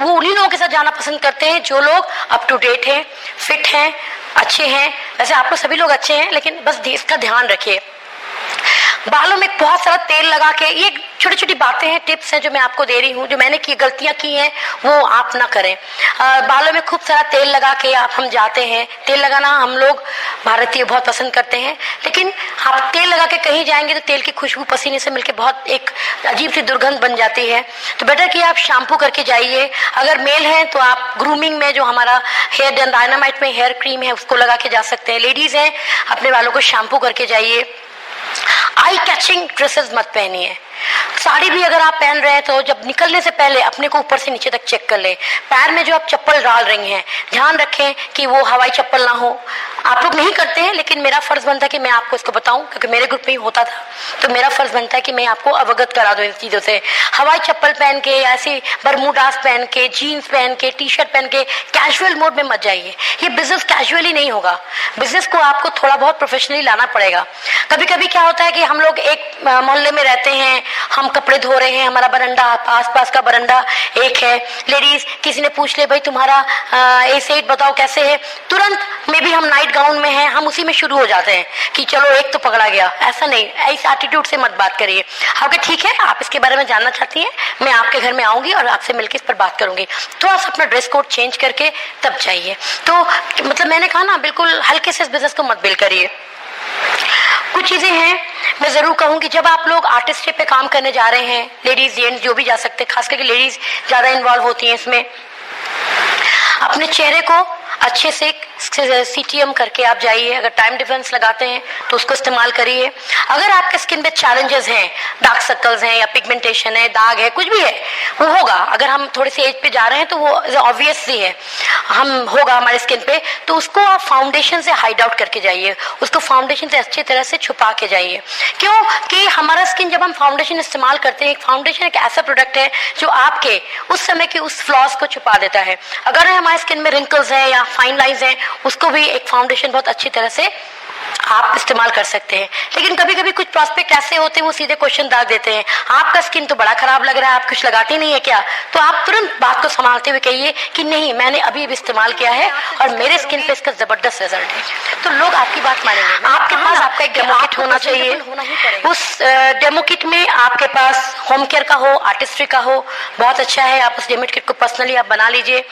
उन्हीं लोगों के साथ जाना पसंद करते हैं जो लोग अप टू डेट हैं, फिट हैं, अच्छे हैं। वैसे आप लोग सभी लोग अच्छे हैं, लेकिन बस इसका ध्यान रखिए। बालों में बहुत सारा तेल लगा के, ये छोटी छोटी बातें हैं, टिप्स हैं जो मैं आपको दे रही हूँ। जो मैंने गलतियां की हैं वो आप ना करें। बालों में खूब सारा तेल लगा के हम जाते हैं। तेल लगाना हम लोग भारतीय बहुत पसंद करते हैं, लेकिन आप तेल लगा के कहीं जाएंगे तो तेल की खुशबू पसीने से मिलके बहुत एक अजीब सी दुर्गंध बन जाती है। तो बेटर कि आप शैम्पू करके जाइए। अगर मेल है तो आप ग्रूमिंग में जो हमारा हेयर डायनामाइट में हेयर क्रीम है उसको लगा के जा सकते हैं। लेडीज हैं, अपने बालों को शैम्पू करके जाइए। आई कैचिंग ड्रेसेस मत पहनिए। साड़ी भी अगर आप पहन रहे हैं तो जब निकलने से पहले अपने को ऊपर से नीचे तक चेक कर ले। पैर में जो आप चप्पल डाल रही हैं, ध्यान रखें कि वो हवाई चप्पल ना हो। आप लोग नहीं करते हैं, लेकिन मेरा फर्ज बनता है कि मैं आपको इसको बताऊं, क्योंकि मेरे ग्रुप में ही होता था, तो मेरा फर्ज बनता है कि मैं आपको अवगत करा दूं इन चीजों से। हवाई चप्पल पहन के, ऐसी बरमूडास पहन के, जीन्स पहन के, टी शर्ट पहन के कैजुअल मोड में मत जाइए। ये बिजनेस कैजुअली नहीं होगा। बिजनेस को आपको थोड़ा बहुत प्रोफेशनली लाना पड़ेगा। कभी कभी क्या होता है कि हम लोग एक मोहल्ले में रहते हैं, हम कपड़े धो रहे हैं, हमारा बरंडा, आसपास का बरंडा एक है। लेडीज किसी ने पूछ ले, भाई तुम्हारा A8 बताओ कैसे है, तुरंत में भी हम नाइट गाउन में हैं, हम उसी में शुरू हो जाते हैं कि चलो एक तो पकड़ा गया। ऐसा नहीं, इस एटीट्यूड से मत बात करिए। ओके ठीक है, आप इसके बारे में जानना चाहती हैं, मैं आपके घर में आऊंगी और आपसे मिलकर इस पर बात करूंगी। थोड़ा सा अपना ड्रेस कोड चेंज करके तब जाइए। तो मतलब मैंने कहा ना, बिल्कुल हल्के से इस बिजनेस को मत बिल करिए। कुछ चीजें हैं मैं जरूर कहूंगी, जब आप लोग आर्टिस्ट्री पे काम करने जा रहे हैं, लेडीज जेंट्स जो भी जा सकते हैं, खास करके लेडीज ज्यादा इन्वॉल्व होती हैं इसमें, अपने चेहरे को अच्छे से सीटीएम करके आप जाइए। अगर टाइम डिफरेंस लगाते हैं तो उसको इस्तेमाल करिए। अगर आपके स्किन पे चैलेंजेस हैं, डार्क सर्कल्स हैं या पिगमेंटेशन है, दाग है, कुछ भी है, वो होगा। अगर हम थोड़े से एज पे जा रहे हैं तो वो ऑब्वियस ही है, हम होगा हमारे स्किन पे, तो उसको आप फाउंडेशन से हाइड आउट करके जाइए, उसको फाउंडेशन से अच्छी तरह से छुपा के जाइए। क्यों कि हमारा स्किन, जब हम फाउंडेशन इस्तेमाल करते हैं, फाउंडेशन एक ऐसा प्रोडक्ट है जो आपके उस समय के उस फ्लॉज को छुपा देता है। अगर हमारे स्किन में रिंकल्स है या फाइन लाइंस है, उसको भी एक फाउंडेशन बहुत अच्छी तरह से आप इस्तेमाल कर सकते हैं। लेकिन कभी कभी कुछ प्रोस्पेक्ट ऐसे होते हैं वो सीधे क्वेश्चन डाल देते हैं, आपका स्किन तो बड़ा खराब लग रहा है, आप कुछ लगाते नहीं है क्या? तो आप तुरंत बात को संभालते हुए कहिए कि नहीं, मैंने अभी इस्तेमाल किया है और मेरे स्किन पे इसका जबरदस्त रिजल्ट है, तो लोग आपकी बात मानेंगे। आपके पास आपका एक डेमो किट होना चाहिए, उस डेमो किट में आपके पास होम केयर का हो, आर्टिस्ट्री का हो, बहुत अच्छा है। आप उस डेमो किट को पर्सनली आप बना लीजिए।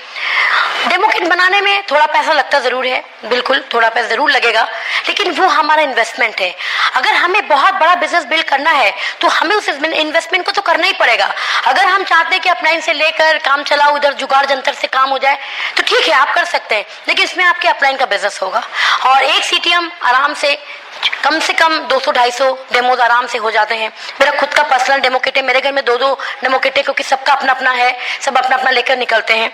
डेमो किट बनाने में थोड़ा पैसा लगता जरूर है, बिल्कुल थोड़ा पैसा जरूर लगेगा, लेकिन वो हमारा इन्वेस्टमेंट है। अगर हमें बहुत बड़ा बिजनेस बिल्ड करना है तो हमें उस इन्वेस्टमेंट को तो करना ही पड़ेगा। अगर हम चाहते हैं कि अपलाइन से लेकर काम चलाओ, उधर जुगाड़ जंतर से काम हो जाए, तो ठीक है, आप कर सकते हैं, लेकिन इसमें आपके अपलाइन का बिजनेस होगा। और एक सीटीएम आराम से कम 200-250 डेमोज आराम से हो जाते हैं। मेरा खुद का पर्सनल डेमो किट है, मेरे घर में 2 डेमो किट है, क्योंकि सबका अपना अपना है, सब अपना अपना लेकर निकलते हैं।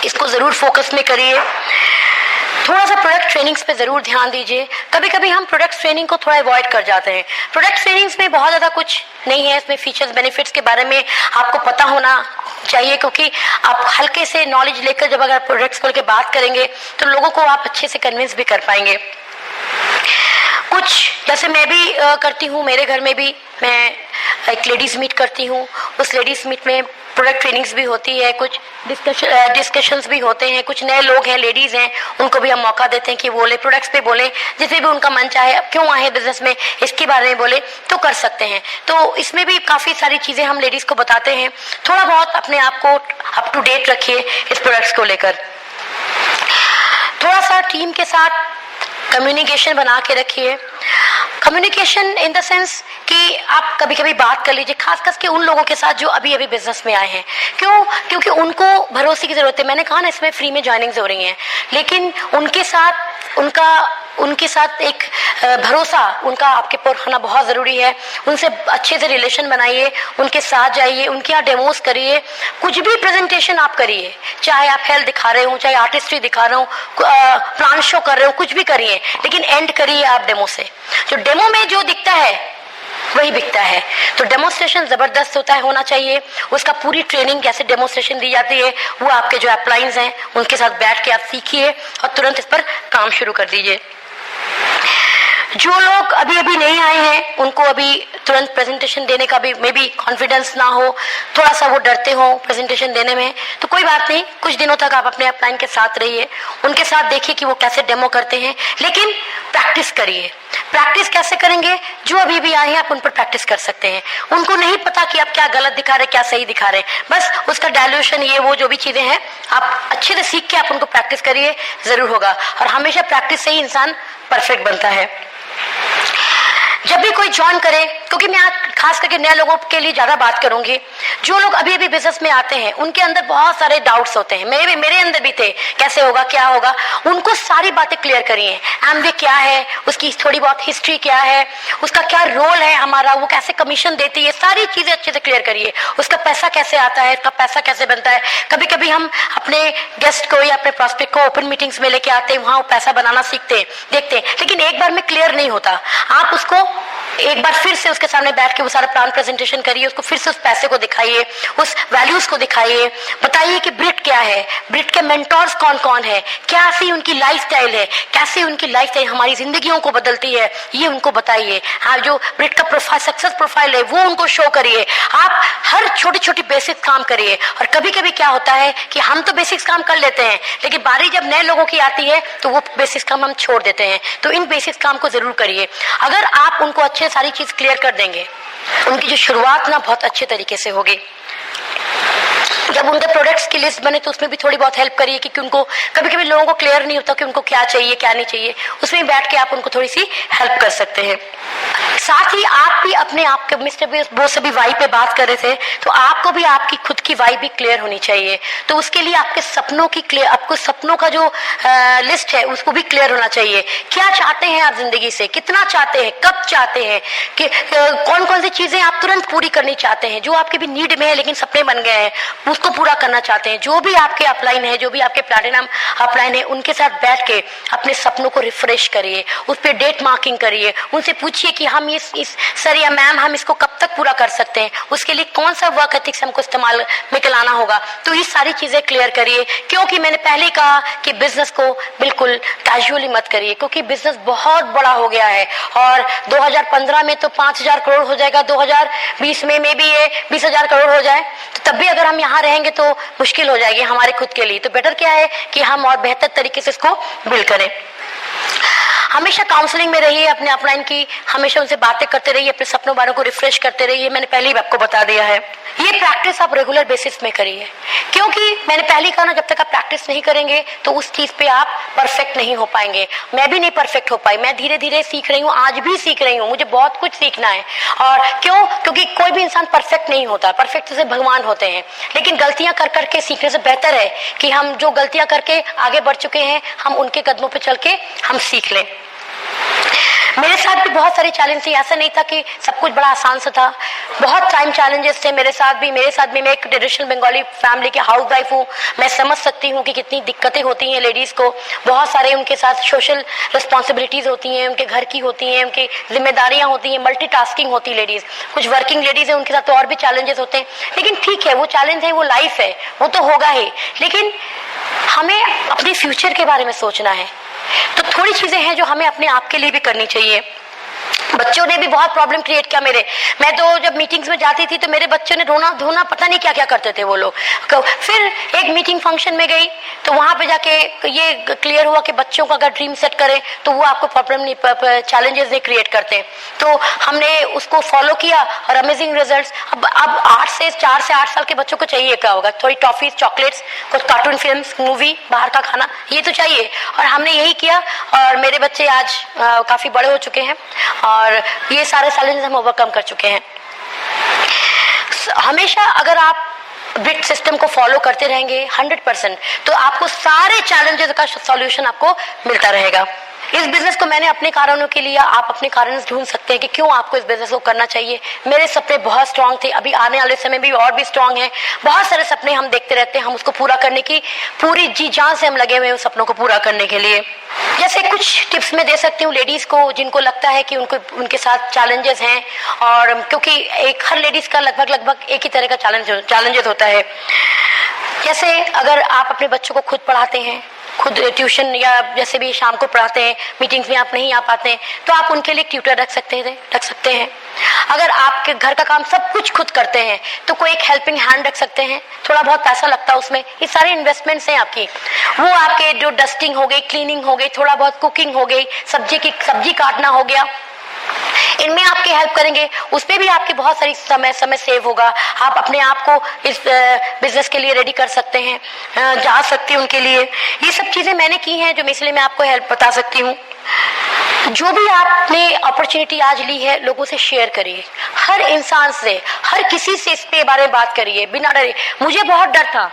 इसको जरूर फोकस में करिए। थोड़ा सा प्रोडक्ट ट्रेनिंग्स पे जरूर ध्यान दीजिए। कभी कभी हम प्रोडक्ट ट्रेनिंग को थोड़ा अवॉइड कर जाते हैं। प्रोडक्ट ट्रेनिंग्स में बहुत ज्यादा कुछ नहीं है, इसमें फीचर्स बेनिफिट्स के बारे में आपको पता होना चाहिए, क्योंकि आप हल्के से नॉलेज लेकर जब अगर प्रोडक्ट्स को लेकर बात करेंगे तो लोगों को आप अच्छे से कन्विंस भी कर पाएंगे। कुछ जैसे मैं भी करती हूँ, मेरे घर में भी मैं एक लेडीज मीट करती हूँ, उस लेडीज मीट में प्रोडक्ट ट्रेनिंग्स भी होती है, कुछ डिस्कशंस भी होते हैं। कुछ नए लोग हैं, लेडीज हैं, उनको भी हम मौका देते हैं कि बोले, प्रोडक्ट्स पे बोले, जिसमें भी उनका मन चाहे, क्यों आए बिजनेस में इसके बारे में बोले तो कर सकते हैं। तो इसमें भी काफी सारी चीजें हम लेडीज को बताते हैं। थोड़ा बहुत अपने आप को अप टू डेट रखिए इस प्रोडक्ट्स को लेकर। थोड़ा सा टीम के साथ कम्युनिकेशन बना के रखिए। कम्युनिकेशन इन द सेंस कि आप कभी कभी बात कर लीजिए, खास करके उन लोगों के साथ जो अभी अभी बिजनेस में आए हैं। क्यों? क्योंकि उनको भरोसे की जरूरत है। मैंने कहा ना, इसमें फ्री में ज्वाइनिंग्स हो रही हैं, लेकिन उनके साथ एक भरोसा उनका आपके पर होना बहुत जरूरी है। उनसे अच्छे से रिलेशन बनाइए, उनके साथ जाइए, उनके यहाँ डेमोस करिए, कुछ भी प्रेजेंटेशन आप करिए, चाहे आप हेल्थ दिखा रहे हो, चाहे आर्टिस्ट्री दिखा रहे हो, प्लान शो कर रहे हो, कुछ भी करिए, लेकिन एंड करिए आप डेमो से। जो डेमो में जो दिखता है वही बिकता है। तो डेमोस्ट्रेशन जबरदस्त होना चाहिए। उसका पूरी ट्रेनिंग कैसे डेमोस्ट्रेशन दी जाती है वो आपके जो अपलाइंस हैं उनके साथ बैठ के आप सीखिए और तुरंत इस पर काम शुरू कर दीजिए। जो लोग अभी अभी नहीं आए हैं उनको अभी तुरंत प्रेजेंटेशन देने का भी मे बी कॉन्फिडेंस ना हो, थोड़ा सा वो डरते हो प्रेजेंटेशन देने में, तो कोई बात नहीं, कुछ दिनों तक आप अपने अपलाइन के साथ रहिए, उनके साथ देखिए कि वो कैसे डेमो करते हैं, लेकिन प्रैक्टिस करिए। प्रैक्टिस कैसे करेंगे? जो अभी भी आए हैं आप उन पर प्रैक्टिस कर सकते हैं। उनको नहीं पता कि आप क्या गलत दिखा रहे, क्या सही दिखा रहे, बस उसका डायल्यूशन, ये वो जो भी चीजें हैं आप अच्छे से सीख के आप उनको प्रैक्टिस करिए, जरूर होगा। और हमेशा प्रैक्टिस से ही इंसान परफेक्ट बनता है। जब भी कोई ज्वाइन करे, क्योंकि मैं आज खास करके नए लोगों के लिए ज्यादा बात करूंगी, जो लोग अभी अभी बिजनेस में आते हैं उनके अंदर बहुत सारे डाउट्स होते हैं, मेरे अंदर भी थे, कैसे होगा, क्या होगा, उनको सारी बातें क्लियर करिए। एमवे क्या है, उसकी थोड़ी बहुत हिस्ट्री क्या है, उसका क्या रोल है हमारा, वो कैसे कमीशन देती है, सारी चीजें अच्छे से क्लियर करिए। उसका पैसा कैसे आता है, उसका पैसा कैसे बनता है। कभी कभी हम अपने गेस्ट को या अपने प्रोस्पेक्ट को ओपन मीटिंग्स में लेके आते हैं, वहां वो पैसा बनाना सीखते हैं, देखते हैं, लेकिन एक बार में क्लियर नहीं होता। आप उसको एक बार फिर से उसके सामने बैठ के वो सारा प्लान प्रेजेंटेशन करिए, उसको फिर से उस पैसे को दिखाइए, उस वैल्यूज को दिखाइए, बताइए कि ब्रिट क्या है, ब्रिट के मेंटोर्स कौन कौन है, कैसी उनकी लाइफस्टाइल है, कैसे उनकी लाइफस्टाइल हमारी जिंदगियों को बदलती है, ये उनको बताइए। हाँ, जो ब्रिट का प्रोफाइल, सक्सेस प्रोफाइल है, वो उनको शो करिए। आप हर छोटी छोटी बेसिक काम करिए। और कभी कभी क्या होता है कि हम तो बेसिक्स काम कर लेते हैं, लेकिन बारी जब नए लोगों की आती है तो वो बेसिक्स काम हम छोड़ देते हैं। तो इन बेसिक्स काम को जरूर करिए। अगर आप उनको अच्छे सारी चीज क्लियर कर देंगे, उनकी जो शुरुआत ना बहुत अच्छे तरीके से होगी। जब उनके प्रोडक्ट्स की लिस्ट बने तो उसमें भी थोड़ी बहुत हेल्प करिए, क्योंकि उनको कभी कभी लोगों को क्लियर नहीं होता कि उनको क्या चाहिए क्या नहीं चाहिए, उसमें बैठ के आप उनको थोड़ी सी हेल्प कर सकते हैं। साथ ही आप भी अपने आप के मिस्टर वो सभी वाई पे बात कर रहे थे, तो आपको भी आपकी खुद की वाई भी क्लियर होनी चाहिए। तो उसके लिए आपके सपनों की क्लियर, आपको सपनों का जो लिस्ट है उसको भी क्लियर होना चाहिए। क्या चाहते हैं आप जिंदगी से, कितना चाहते हैं, कब चाहते हैं, कि कौन कौन सी चीजें आप तुरंत पूरी करनी चाहते हैं, जो आपके भी नीड में है लेकिन सपने बन गए हैं, उसको पूरा करना चाहते हैं। जो भी आपके अपलाइन है, जो भी आपके प्लैटिनम अपलाइन है, उनके साथ बैठ के अपने सपनों को रिफ्रेश करिए, उस पर डेट मार्किंग करिए, उनसे पूछिए कि हाँ हम इस सर या मैम हम इसको कब तक पूरा कर सकते हैं, उसके लिए कौन सा वर्क एथिक्स हमको इस्तेमाल में लाना होगा। तो ये सारी चीजें क्लियर करिए, क्योंकि मैंने पहले कहा कि बिजनेस को बिल्कुल कैजुअली मत करिए, क्योंकि बिजनेस बहुत बड़ा हो गया है और 2015 में तो 5,000 करोड़ हो जाएगा, 2020 में भी ये 20,000 करोड़ हो जाए, तो तब भी अगर हम यहाँ रहेंगे तो मुश्किल हो जाएगी हमारे खुद के लिए। तो बेटर क्या है कि हम और बेहतर तरीके से इसको बिल्ड करें। हमेशा काउंसलिंग में रहिए, अपने अपलाइन की हमेशा उनसे बातें करते रहिए, अपने सपनों बारों को रिफ्रेश करते रहिए। मैंने पहले ही आपको बता दिया है, ये प्रैक्टिस आप रेगुलर बेसिस में करिए, क्योंकि मैंने पहले कहा ना, जब तक आप प्रैक्टिस नहीं करेंगे तो उस चीज पे आप परफेक्ट नहीं हो पाएंगे। मैं भी नहीं परफेक्ट हो पाई, मैं धीरे धीरे सीख रही हूँ, आज भी सीख रही हूँ, मुझे बहुत कुछ सीखना है। और क्यों? क्योंकि कोई भी इंसान परफेक्ट नहीं होता, परफेक्ट से भगवान होते हैं, लेकिन गलतियां कर करके सीखने से बेहतर है कि हम जो गलतियां करके आगे बढ़ चुके हैं, हम उनके कदमों पे चल के हम सीख लें। मेरे साथ भी बहुत सारे चैलेंज थे, ऐसा नहीं था कि सब कुछ बड़ा आसान सा था, बहुत टाइम चैलेंजेस थे मेरे साथ भी। मैं एक ट्रेडिशनल बंगाली फैमिली की हाउस वाइफ हूँ, मैं समझ सकती हूँ कि कितनी दिक्कतें होती हैं लेडीज को। बहुत सारे उनके साथ सोशल रिस्पॉन्सिबिलिटीज होती हैं, उनके घर की होती हैं, उनकी जिम्मेदारियां होती हैं, मल्टीटास्किंग होती है लेडीज। कुछ वर्किंग लेडीज है, उनके साथ तो और भी चैलेंजेस होते हैं, लेकिन ठीक है, वो चैलेंज है, वो लाइफ है, वो तो होगा ही। लेकिन हमें अपने फ्यूचर के बारे में सोचना है, तो थोड़ी चीजें हैं जो हमें अपने आप के लिए भी करनी चाहिए। बच्चों ने भी बहुत प्रॉब्लम क्रिएट किया मेरे। मैं तो जब मीटिंग्स में जाती थी तो मेरे बच्चों ने रोना धोना पता नहीं क्या क्या करते थे वो लोग। फिर एक मीटिंग फंक्शन में गई तो वहां पे जाके ये क्लियर हुआ कि बच्चों का अगर ड्रीम सेट करें तो वो आपको प्रॉब्लम नहीं, चैलेंजेस नहीं क्रिएट करते। तो हमने उसको फॉलो किया और अमेजिंग रिजल्ट्स। अब 4 से 8 साल के बच्चों को चाहिए क्या होगा? थोड़ी टॉफीज, चॉकलेट्स, कुछ कार्टून फिल्म्स, मूवी, बाहर का खाना, ये तो चाहिए। और हमने यही किया और मेरे बच्चे आज काफी बड़े हो चुके हैं और ये सारे चैलेंजेस हम ओवरकम कर चुके हैं। हमेशा अगर आप ब्रिट सिस्टम को फॉलो करते रहेंगे 100%, तो आपको सारे चैलेंजेस का सॉल्यूशन आपको मिलता रहेगा। इस बिजनेस को मैंने अपने कारणों के लिए, आप अपने कारण ढूंढ सकते हैं कि क्यों आपको इस बिजनेस को करना चाहिए। मेरे सपने बहुत स्ट्रांग थे, अभी आने वाले समय भी और भी स्ट्रांग हैं। बहुत सारे सपने हम देखते रहते हैं, हम उसको पूरा करने की पूरी जी जान से हम लगे हुए हैं उस सपनों को पूरा करने के लिए। जैसे कुछ टिप्स मैं दे सकती हूँ लेडीज को जिनको लगता है कि उनके साथ चैलेंजेस हैं, और क्योंकि हर लेडीज का लगभग एक ही तरह का चैलेंजेस होता है। जैसे अगर आप अपने बच्चों को खुद पढ़ाते हैं, खुद ट्यूशन या जैसे भी शाम को पढ़ाते हैं, मीटिंग्स में आप नहीं आ पाते हैं, तो आप उनके लिए ट्यूटर रख सकते हैं। अगर आपके घर का काम सब कुछ खुद करते हैं तो कोई एक हेल्पिंग हैंड रख सकते हैं, थोड़ा बहुत पैसा लगता है उसमें। ये सारे इन्वेस्टमेंट्स हैं आपकी, वो आपके जो डस्टिंग हो गई, क्लीनिंग हो गई, थोड़ा बहुत कुकिंग हो गई, सब्जी काटना हो गया, इनमें आपकी हेल्प करेंगे, उसपे भी आपकी बहुत सारी समय सेव होगा। आप अपने आप को इस बिजनेस के लिए रेडी कर सकते हैं, जा सकते हैं उनके लिए। ये सब चीजें मैंने की हैं जो इसलिए मैं आपको हेल्प बता सकती हूँ। जो भी आपने अपॉर्चुनिटी आज ली है, लोगों से शेयर करिए, हर इंसान से, हर किसी से इसके बारे में बात करिए बिना डरे। मुझे बहुत डर था,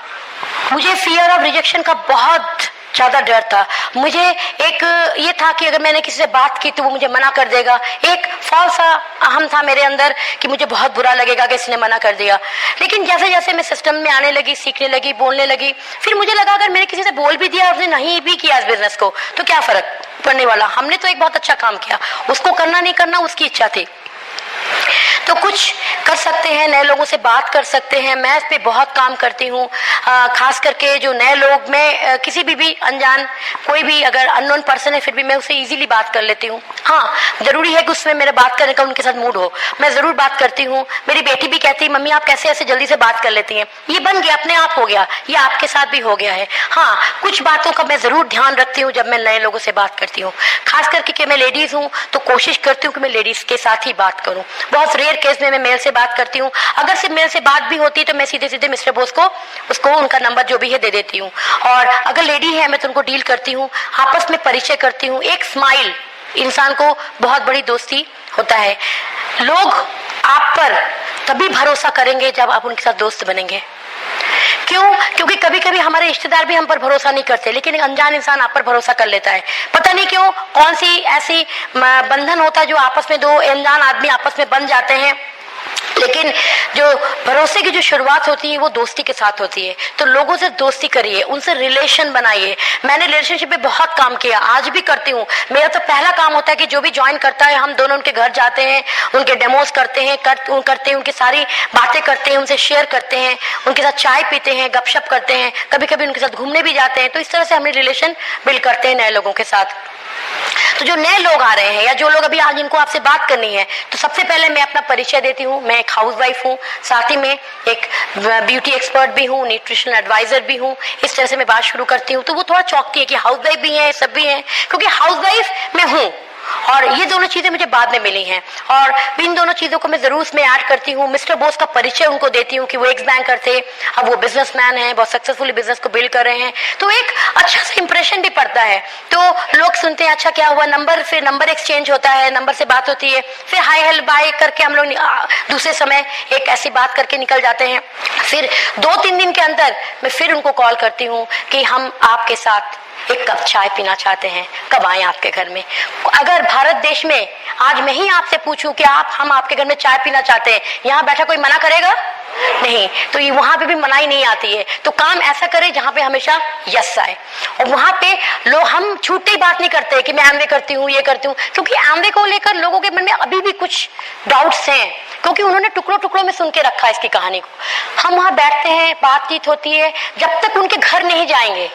मुझे फियर ऑफ रिजेक्शन का बहुत ज्यादा डर था। मुझे एक ये था कि अगर मैंने किसी से बात की तो वो मुझे मना कर देगा। एक फॉल्स अहम था मेरे अंदर कि मुझे बहुत बुरा लगेगा कि इसने मना कर दिया। लेकिन जैसे जैसे मैं सिस्टम में आने लगी, सीखने लगी, बोलने लगी, फिर मुझे लगा अगर मैंने किसी से बोल भी दिया और उसने नहीं भी किया इस बिजनेस को तो क्या फर्क पड़ने वाला। हमने तो एक बहुत अच्छा काम किया, उसको करना नहीं करना उसकी इच्छा थी। तो कुछ कर सकते हैं, नए लोगों से बात कर सकते हैं। मैं इस पे बहुत काम करती हूँ, खास करके जो नए लोग, मैं किसी भी अनजान कोई भी अगर अननोन पर्सन है फिर भी मैं उससे इजीली बात कर लेती हूँ। हाँ, जरूरी है कि उसमें मेरे बात करने का उनके साथ मूड हो, मैं जरूर बात करती हूँ। मेरी बेटी भी कहती है मम्मी आप कैसे ऐसे जल्दी से बात कर लेती हैं। ये बन गया, अपने आप हो गया, ये आपके साथ भी हो गया है। हाँ, कुछ बातों का मैं जरूर ध्यान रखती हूँ जब मैं नए लोगों से बात करती हूँ, खास करके कि मैं लेडीज हूँ तो कोशिश करती हूँ कि मैं लेडीज के साथ ही बात करूँ। बहुत रेयर केस में मैं मेल से बात करती हूँ, अगर सिर्फ मेल से बात भी होती है तो मैं सीधे मिस्टर बोस को उसको उनका नंबर जो भी है दे देती हूँ। और अगर लेडी है मैं तो उनको डील करती हूँ, आपस में परिचय करती हूँ। एक स्माइल इंसान को बहुत बड़ी दोस्ती होता है। लोग आप पर तभी भरोसा करेंगे जब आप उनके साथ दोस्त बनेंगे। क्यों? क्योंकि कभी कभी हमारे रिश्तेदार भी हम पर भरोसा नहीं करते, लेकिन एक अनजान इंसान आप पर भरोसा कर लेता है। पता नहीं क्यों, कौन सी ऐसी बंधन होता है जो आपस में दो अनजान आदमी आपस में बन जाते हैं लेकिन जो भरोसे की जो शुरुआत होती है वो दोस्ती के साथ होती है। तो लोगों से दोस्ती करिए, उनसे रिलेशन बनाइए। मैंने रिलेशनशिप में बहुत काम किया, आज भी करती हूँ। मेरा तो पहला काम होता है कि जो भी ज्वाइन करता है हम दोनों उनके घर जाते हैं, उनके डेमोज करते हैं, उनकी सारी बातें करते हैं, उनसे शेयर करते हैं, उनके साथ चाय पीते हैं, गपशप करते हैं, कभी कभी उनके साथ घूमने भी जाते हैं। तो इस तरह से हम रिलेशन बिल्ड करते हैं नए लोगों के साथ। तो जो नए लोग आ रहे हैं या जो लोग अभी आज इनको आपसे बात करनी है, तो सबसे पहले मैं अपना परिचय देती हूँ। मैं एक हाउसवाइफ हूँ, साथ ही में एक ब्यूटी एक्सपर्ट भी हूँ, न्यूट्रिशनल एडवाइजर भी हूँ। इस तरह से मैं बात शुरू करती हूँ। तो वो थोड़ा चौंकती है कि हाउसवाइफ भी है, सब भी है, क्योंकि हाउसवाइफ मैं हूँ और ये दोनों चीजें मुझे बाद में मिली हैं और इन दोनों चीजों को मैं जरूर उसमें ऐड करती हूँ। मिस्टर बोस का परिचय उनको देती हूँ कि वो एक्स बैंकर थे, अब वो बिजनेसमैन हैं, बहुत सक्सेसफुली बिजनेस को बिल्ड कर रहे हैं। तो एक अच्छा सा इंप्रेशन भी पड़ता है। तो लोग सुनते हैं अच्छा क्या हुआ, नंबर, फिर नंबर एक्सचेंज होता है, नंबर से बात होती है, फिर हाय हेलो बाय करके हम लोग दूसरे समय एक ऐसी बात करके निकल जाते हैं। फिर 2-3 दिन के अंदर मैं फिर उनको कॉल करती हूँ कि हम आपके साथ एक कप चाय पीना चाहते हैं, कब आए आपके घर में। अगर भारत देश में आज मैं ही आपसे पूछूं कि हम आपके घर में चाय पीना चाहते हैं, यहाँ बैठा कोई मना करेगा? नहीं। तो ये वहां पे भी मनाही नहीं आती है। तो काम ऐसा करें जहां पे हमेशा यस आए, और वहां पे लोग, हम छूटते ही बात नहीं करते कि मैं एमवे करती हूँ, ये करती हूँ, क्योंकि एमवे को लेकर लोगों के मन में अभी भी कुछ डाउट्स हैं, क्योंकि उन्होंने टुकड़ों टुकड़ों में सुन के रखा है इसकी कहानी को। हम वहां बैठते हैं, बातचीत होती है, जब तक उनके घर नहीं जाएंगे।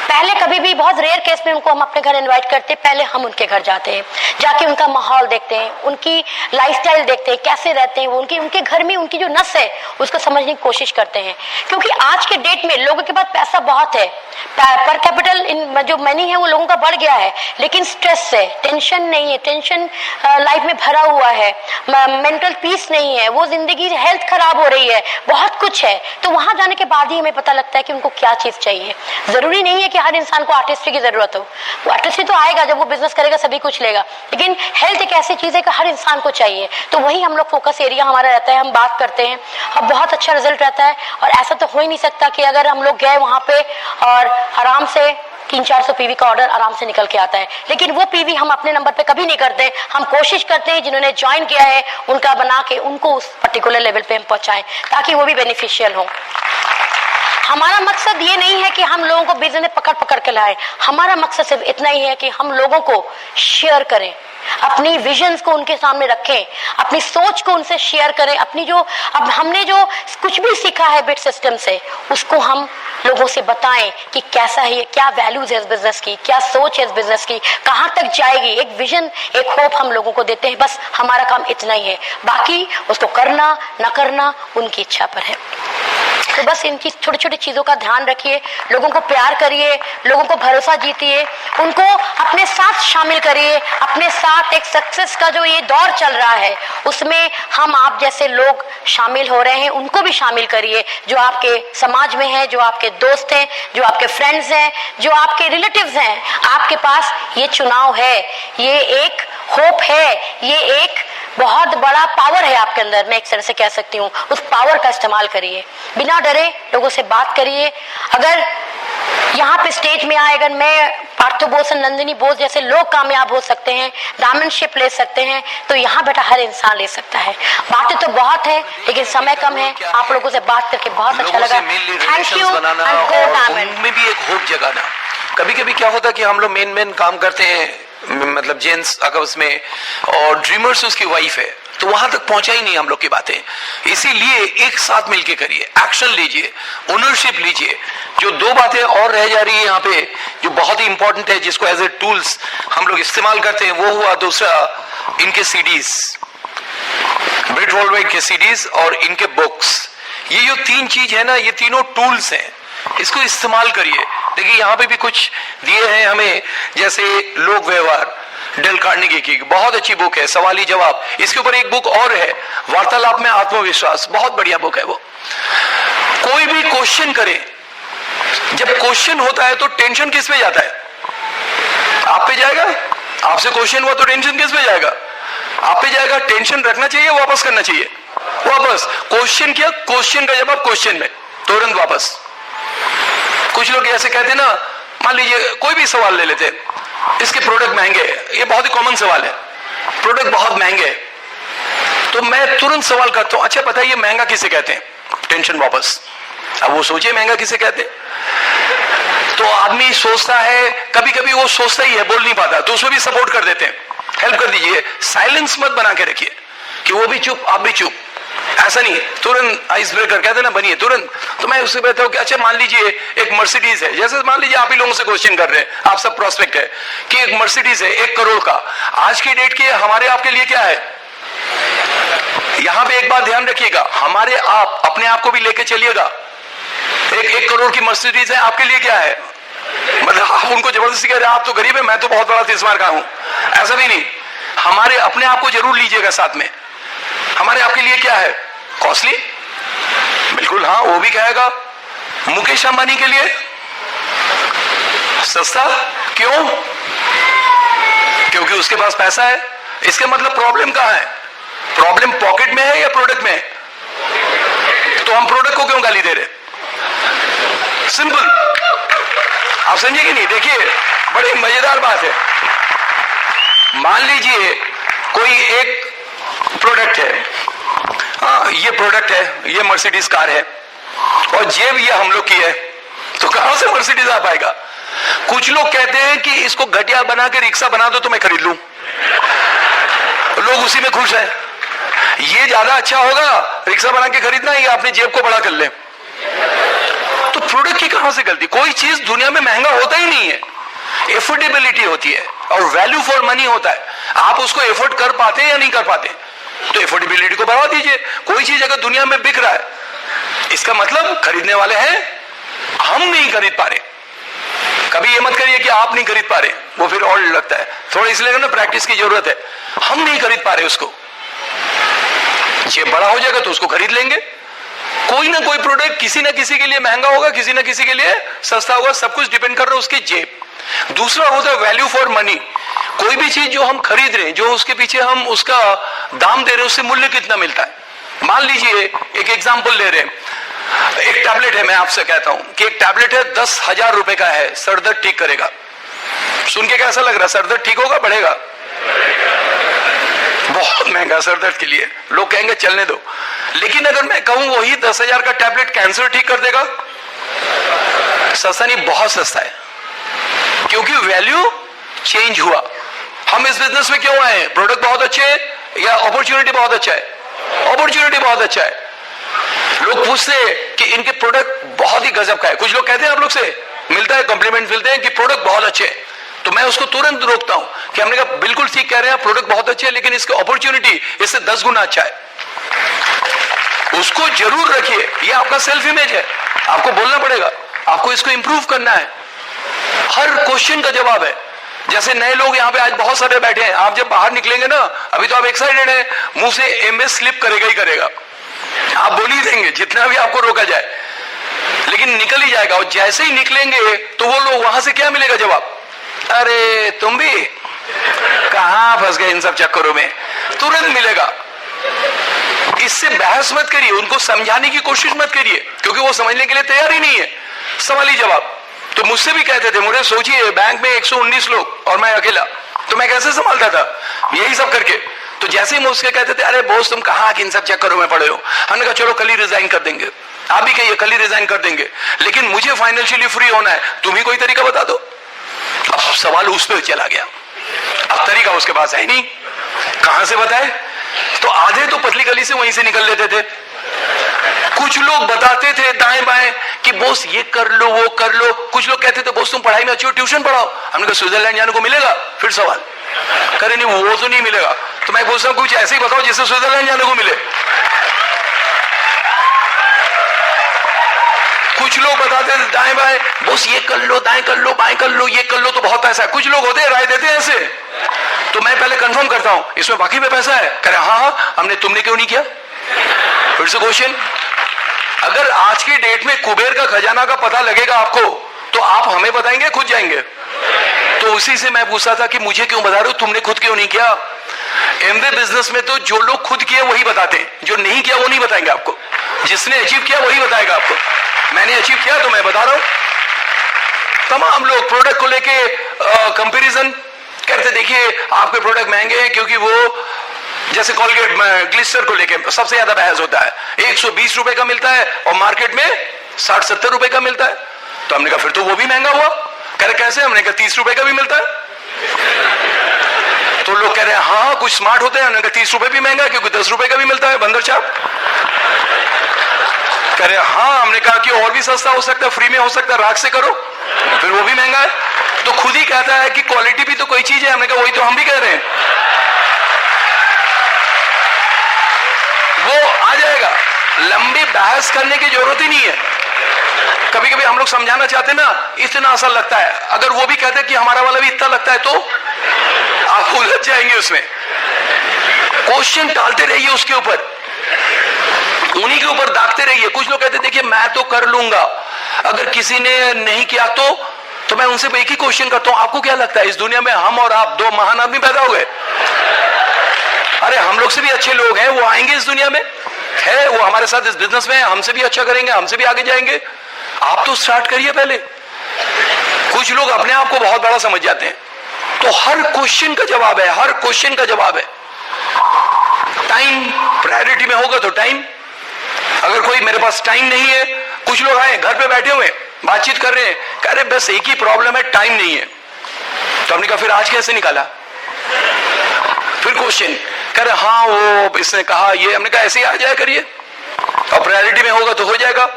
पहले कभी भी बहुत रेयर केस में उनको हम अपने घर इनवाइट करते हैं, पहले हम उनके घर जाते हैं, जाके उनका माहौल देखते हैं, उनकी लाइफस्टाइल देखते हैं, कैसे रहते हैं वो, उनके घर में उनकी जो नस है उसको समझने की कोशिश करते हैं। क्योंकि आज के डेट में लोगों के पास पैसा बहुत है, पर कैपिटल जो मनी है वो लोगों का बढ़ गया है, लेकिन स्ट्रेस है, टेंशन नहीं है, टेंशन लाइफ में भरा हुआ है, मेंटल पीस नहीं है, वो जिंदगी, हेल्थ खराब हो रही है, बहुत कुछ है। तो वहां जाने के बाद ही हमें पता लगता है कि उनको क्या चीज चाहिए। जरूरी नहीं है कि हर इंसान को आर्टिस्ट्री की जरूरत हो, वो आर्टिस्ट्री तो आएगा जब वो बिजनेस करेगा, सभी कुछ लेगा, लेकिन हेल्थ एक ऐसी चीज है कि हर इंसान को चाहिए। तो वही हम लोग फोकस एरिया हमारा रहता है, हम बात करते हैं, अब बहुत अच्छा रिजल्ट रहता है। और ऐसा तो हो ही नहीं सकता कि अगर हम लोग गए वहां पे और आराम से 300-400 पीवी का ऑर्डर आराम से निकल के आता है, लेकिन वो पीवी हम अपने नंबर पे कभी नहीं करते। हम कोशिश करते हैं जिन्होंने ज्वाइन किया है उनका बना के उनको उस पर्टिकुलर लेवल पे हम पहुंचाएं, ताकि वो भी बेनिफिशियल हो। हमारा मकसद ये नहीं है कि हम लोगों को बिजनेस में पकड़ पकड़ के लाएं, हमारा मकसद सिर्फ इतना ही है कि हम लोगों को शेयर करें, अपनी विजन्स को उनके सामने रखें, अपनी सोच को उनसे शेयर करें, अपनी जो अब हमने जो कुछ भी सीखा है बिट सिस्टम से, उसको हम लोगों से बताएं कि कैसा है, क्या वैल्यूज है इस बिजनेस की, क्या सोच है इस बिजनेस की, कहां तक जाएगी। एक विजन, एक होप हम लोगों को देते हैं, बस हमारा काम इतना ही है, बाकी उसको करना ना करना उनकी इच्छा पर है। तो बस इनकी छोटी छोटी चीजों का ध्यान रखिए, लोगों को प्यार करिए, लोगों को भरोसा जीतिए, उनको अपने साथ शामिल करिए, अपने साथ एक सक्सेस का जो ये दौर चल रहा है उसमें हम आप जैसे लोग शामिल हो रहे हैं, उनको भी शामिल करिए, जो आपके समाज में है, जो आपके दोस्त हैं, जो आपके फ्रेंड्स हैं, जो आपके रिलेटिव्स हैं। आपके पास ये चुनाव है, ये एक होप है, ये एक बहुत बड़ा पावर है आपके अंदर, मैं एक तरह से कह सकती हूँ। उस पावर का इस्तेमाल करिए, बिना डरे लोगों से बात करिए। अगर यहाँ पे स्टेज में आए, अगर मैं पार्थो बोस और नंदिनी बोस जैसे लोग कामयाब हो सकते हैं, डायमंडशिप ले सकते हैं, तो यहाँ बेटा हर इंसान ले सकता है। बातें तो बहुत है लेकिन समय कम है। आप लोगों से बात करके बहुत अच्छा लगा। Thank you. उनमें भी एक होप जगाना। कभी कभी क्या होता है कि हम लोग मेन काम करते हैं, मतलब जेंट्स अगर उसमें, और ड्रीमर्स उसकी वाइफ है, तो वहां तक पहुंचा ही नहीं हम लोग की बातें। इसीलिए एक साथ मिलके करिए, एक्शन लीजिए, ओनरशिप लीजिए। जो 2 बातें और रह जा रही है यहाँ पे जो बहुत ही इंपॉर्टेंट है, जिसको एज ए टूल्स हम लोग इस्तेमाल करते हैं, वो हुआ दूसरा इनके सीडीज, ब्रिट वर्ल्डवाइड के सीडीज और इनके बुक्स। ये जो 3 चीज है ना, ये तीनों टूल्स हैं, इसको इस्तेमाल करिए। देखिए यहाँ पे भी कुछ दिए हैं हमें, जैसे लोक व्यवहार, डेल कार्नेगी की बहुत अच्छी बुक है, सवाली जवाब। इसके ऊपर एक बुक और है, वार्तालाप में आत्मविश्वास, बहुत बढ़िया बुक है वो। कोई भी क्वेश्चन करे, जब क्वेश्चन होता है तो टेंशन किस पे जाता है? आप पे जाएगा। आपसे क्वेश्चन हुआ तो टेंशन किस पे जाएगा? आप पे जाएगा। टेंशन रखना चाहिए, वापस करना चाहिए, वापस। क्वेश्चन किया, क्वेश्चन का जवाब क्वेश्चन में, तुरंत वापस। कुछ लोग ऐसे कहते हैं ना, मान लीजिए कोई भी सवाल ले लेते हैं, इसके प्रोडक्ट महंगे हैं, ये बहुत ही कॉमन सवाल है, प्रोडक्ट बहुत महंगे हैं, तो मैं तुरंत सवाल करता हूं, अच्छा बताइए महंगा किसे कहते हैं? टेंशन वापस। अब वो सोचिए महंगा किसे कहते हैं। तो आदमी सोचता है, कभी कभी वो सोचता ही है, बोल नहीं पाता, तो उसमें भी सपोर्ट कर देते हैं, हेल्प कर दीजिए। साइलेंस मत बना के रखिए कि वो भी चुप आप भी चुप, ऐसा नहीं, तुरंत आइस ब्रेकर कहते ना बनिए तुरंत। तो मैं उससे कहता हूं कि अच्छा मान लीजिए एक मर्सिडीज है, जैसे मान लीजिए आप ही लोगों से क्वेश्चन कर रहे हैं, आप सब प्रोस्पेक्ट है कि एक मर्सिडीज है 1 करोड़ का, आज की डेट के हमारे आपके लिए क्या है? यहां पे एक बात ध्यान रखिएगा, हमारे आप अपने आप को भी लेके चलिएगा। एक करोड़ की मर्सिडीज है, आपके लिए क्या है? मतलब आप उनको जबरदस्ती कह रहे हैं आप तो गरीब है, मैं तो बहुत बड़ा तीसमार का हूं, ऐसा भी नहीं। हमारे अपने आप को जरूर लीजिएगा साथ में। हमारे आपके लिए क्या है? कॉस्टली, बिल्कुल हाँ, वो भी कहेगा। मुकेश अंबानी के लिए सस्ता, क्यों? क्योंकि उसके पास पैसा है। इसके मतलब प्रॉब्लम कहां है? प्रॉब्लम पॉकेट में है या प्रोडक्ट में है? तो हम प्रोडक्ट को क्यों गाली दे रहे? सिंपल, आप समझे कि नहीं? देखिए बड़ी मजेदार बात है। मान लीजिए कोई एक प्रोडक्ट है, हाँ ये प्रोडक्ट है, ये मर्सिडीज कार है और जेब ये हम लोग की है, तो कहां से मर्सिडीज आ पाएगा? कुछ लोग कहते हैं कि इसको घटिया बना के रिक्शा बना दो तो मैं खरीद लूं, लोग उसी में खुश हैं। ये ज्यादा अच्छा होगा रिक्शा बना के खरीदना या अपनी जेब को बड़ा कर ले? तो प्रोडक्ट की कहां से गलती? कोई चीज दुनिया में महंगा होता ही नहीं है, एफोर्डेबिलिटी होती है और वैल्यू फॉर मनी होता है। आप उसको एफोर्ड कर पाते हैं या नहीं कर पाते, तो एफोर्डेबिलिटी को बढ़ा दीजिए। कोई चीज अगर दुनिया में बिक रहा है, इसका मतलब खरीदने वाले हैं, हम नहीं खरीद पा रहे। कभी ये मत करिए कि आप नहीं खरीद पा रहे, वो फिर और लगता है थोड़ा, इसलिए ना प्रैक्टिस की जरूरत है। हम नहीं खरीद पा रहे उसको, ये बड़ा हो जाएगा तो उसको खरीद लेंगे। कोई ना कोई प्रोडक्ट किसी ना किसी के लिए महंगा होगा, किसी ना किसी के लिए सस्ता होगा, सब कुछ डिपेंड कर रहा है उसकी जेब। दूसरा होता है वैल्यू फॉर मनी। कोई भी चीज जो हम खरीद रहे हैं, जो उसके पीछे हम उसका दाम दे रहे हैं, उससे मूल्य कितना मिलता है। मान लीजिए एक एग्जांपल ले रहे हैं, एक टैबलेट है, मैं आपसे कहता हूं कि एक टैबलेट है 10,000 रुपए का है, सरदर्द ठीक करेगा। सुन के कैसा लग रहा? सरदर्द ठीक होगा, बढ़ेगा? बहुत महंगा सरदर्द के लिए, लोग कहेंगे चलने दो। लेकिन अगर मैं कहूं वही 10,000 का टैबलेट कैंसर ठीक कर देगा, सस्ता नहीं, बहुत सस्ता है, क्योंकि वैल्यू चेंज हुआ। हम इस बिजनेस में क्यों आए? प्रोडक्ट बहुत अच्छे है या अपॉर्चुनिटी बहुत अच्छा है? अपॉर्चुनिटी बहुत अच्छा है। लोग पूछते हैं कि इनके प्रोडक्ट बहुत ही गजब का है। कुछ लोग कहते हैं आप लोग से मिलता है, कॉम्प्लीमेंट मिलते हैं कि प्रोडक्ट बहुत अच्छे हैं, तो मैं उसको तुरंत रोकता हूं कि हमने कहा बिल्कुल ठीक कह रहे हैं, प्रोडक्ट बहुत अच्छे है, लेकिन इसकी अपॉर्चुनिटी इससे 10 गुना अच्छा है। उसको जरूर रखिए, ये आपका सेल्फ इमेज है, आपको बोलना पड़ेगा, आपको इसको इंप्रूव करना है। हर क्वेश्चन का जवाब है। जैसे नए लोग यहाँ पे आज बहुत सारे बैठे हैं, आप जब बाहर निकलेंगे ना, अभी तो आप एक्साइटेड हैं, मुंह से एमएस स्लिप करेगा ही करेगा, आप बोल ही देंगे जितना भी आपको रोका जाए, लेकिन निकल ही जाएगा। और जैसे ही निकलेंगे तो वो लोग वहां से क्या मिलेगा जवाब? अरे तुम भी कहां फंस गए इन सब चक्करों में, तुरंत मिलेगा। इससे बहस मत करिए, उनको समझाने की कोशिश मत करिए, क्योंकि वो समझने के लिए तैयार ही नहीं है। सवाल ही जवाब। तो मुझसे भी कहते थे, मुझे सोचिए बैंक में 119 लोग और मैं अकेला, तो मैं कैसे संभालता था यही सब करके। तो जैसे ही मुझसे कहते थे, अरे बॉस तुम कहां इन सब चक्करों में पड़े हो, हमने कहा चलो कल ही रिजाइन कर देंगे। आप भी कहिए कल ही रिजाइन कर देंगे, लेकिन मुझे फाइनेंशियली फ्री होना है, तुम ही कोई तरीका बता दो। अब सवाल उस पर चला गया, अब तरीका उसके पास है नहीं, कहां से बताए? तो आधे तो पतली गली से वहीं से निकल लेते थे। कुछ लोग बताते थे दाएं बाएं कि बॉस ये कर लो वो कर लो। कुछ लोग कहते थे बॉस तुम पढ़ाई में अच्छी हो, ट्यूशन पढ़ाओ। हमने कहा स्विट्जरलैंड जाने को मिलेगा? फिर सवाल करे नहीं, वो तो नहीं मिलेगा। तो मैं पूछता हूं कुछ ऐसे ही बताओ जिससे स्विट्जरलैंड जाने को मिले। कुछ लोग बताते थे दाएं बाएं, बॉस ये कर लो, दाएं कर लो, बाएं कर लो, ये कर लो तो बहुत पैसा है। कुछ लोग होते हैं राय देते हैं ऐसे, तो मैं पहले कंफर्म करता हूं इसमें बाकी में पैसा है। कह रहे हाँ, हमने तुमने क्यों नहीं किया? फिर से क्वेश्चन, अगर आज की डेट में कुबेर का खजाना का पता लगेगा आपको, तो आप हमें बताएंगे खुद जाएंगे? तो उसी से मैं पूछा था कि मुझे क्यों बता रहे हो, तुमने खुद क्यों नहीं किया? एमवे बिजनेस में तो जो लोग खुद किए वही बताते हैं, जो नहीं किया वो नहीं बताएंगे आपको। जिसने अचीव किया वही बताएगा आपको। मैंने अचीव किया तो मैं बता रहा हूं। तमाम लोग प्रोडक्ट को लेके कंपैरिजन करते, देखिए आपके प्रोडक्ट महंगे हैं क्योंकि वो जैसे कोलगेट ग्लिस्टर को लेके सबसे ज्यादा बहस होता है, 120 रुपए का मिलता है और मार्केट में 60-70 रुपए का मिलता है। तो हमने कहा फिर तो वो भी महंगा हुआ। कह रहे कैसे? हमने कहा 30 रुपए का भी मिलता है। तो लोग कह रहे हैं हाँ कुछ स्मार्ट होते हैं। हमने कहा 30 रुपए भी महंगा है क्योंकि 10 रुपए का भी मिलता है बंदर छाप। कह रहे हाँ। हमने कहा कि और भी सस्ता हो सकता है, फ्री में हो सकता है, राख से करो, फिर वो भी महंगा है। तो खुद ही कहता है कि क्वालिटी भी तो कोई चीज है। हमने कहा वही तो हम भी कह रहे हैं, वो आ जाएगा। लंबी बहस करने की जरूरत ही नहीं है। कभी कभी हम लोग समझाना चाहते हैं ना, इतना आसान लगता है। अगर वो भी कहते हैं कि हमारा वाला भी इतना लगता है तो आप उलझ जाएंगे उसमें। क्वेश्चन टालते रहिए, उसके ऊपर उन्हीं के ऊपर दागते रहिए। कुछ लोग कहते देखिए मैं तो कर लूंगा, अगर किसी ने नहीं किया तो मैं उनसे एक ही क्वेश्चन करता हूं, आपको क्या लगता है इस दुनिया में हम और आप दो महान आदमी पैदा हो गए? अरे हम लोग से भी अच्छे लोग हैं, वो आएंगे इस दुनिया में, है वो हमारे साथ इस बिजनेस में, हमसे भी अच्छा करेंगे, हमसे भी आगे जाएंगे। आप तो स्टार्ट करिए पहले। कुछ लोग अपने आप को बहुत बड़ा समझ जाते हैं। तो हर क्वेश्चन का जवाब है, हर क्वेश्चन का जवाब है। टाइम प्रायोरिटी में होगा तो टाइम। अगर कोई मेरे पास टाइम नहीं है, कुछ लोग आए घर पे बैठे हुए बातचीत कर रहे हैं, कह रहे बस एक ही प्रॉब्लम है, टाइम नहीं है। तो हमने कहा फिर आज कैसे निकाला? फिर क्वेश्चन कह रहे हाँ वो इसने कहा ये। हमने कहा ऐसे ही आ जाया करिए, और प्रायोरिटी में होगा तो हो जाएगा।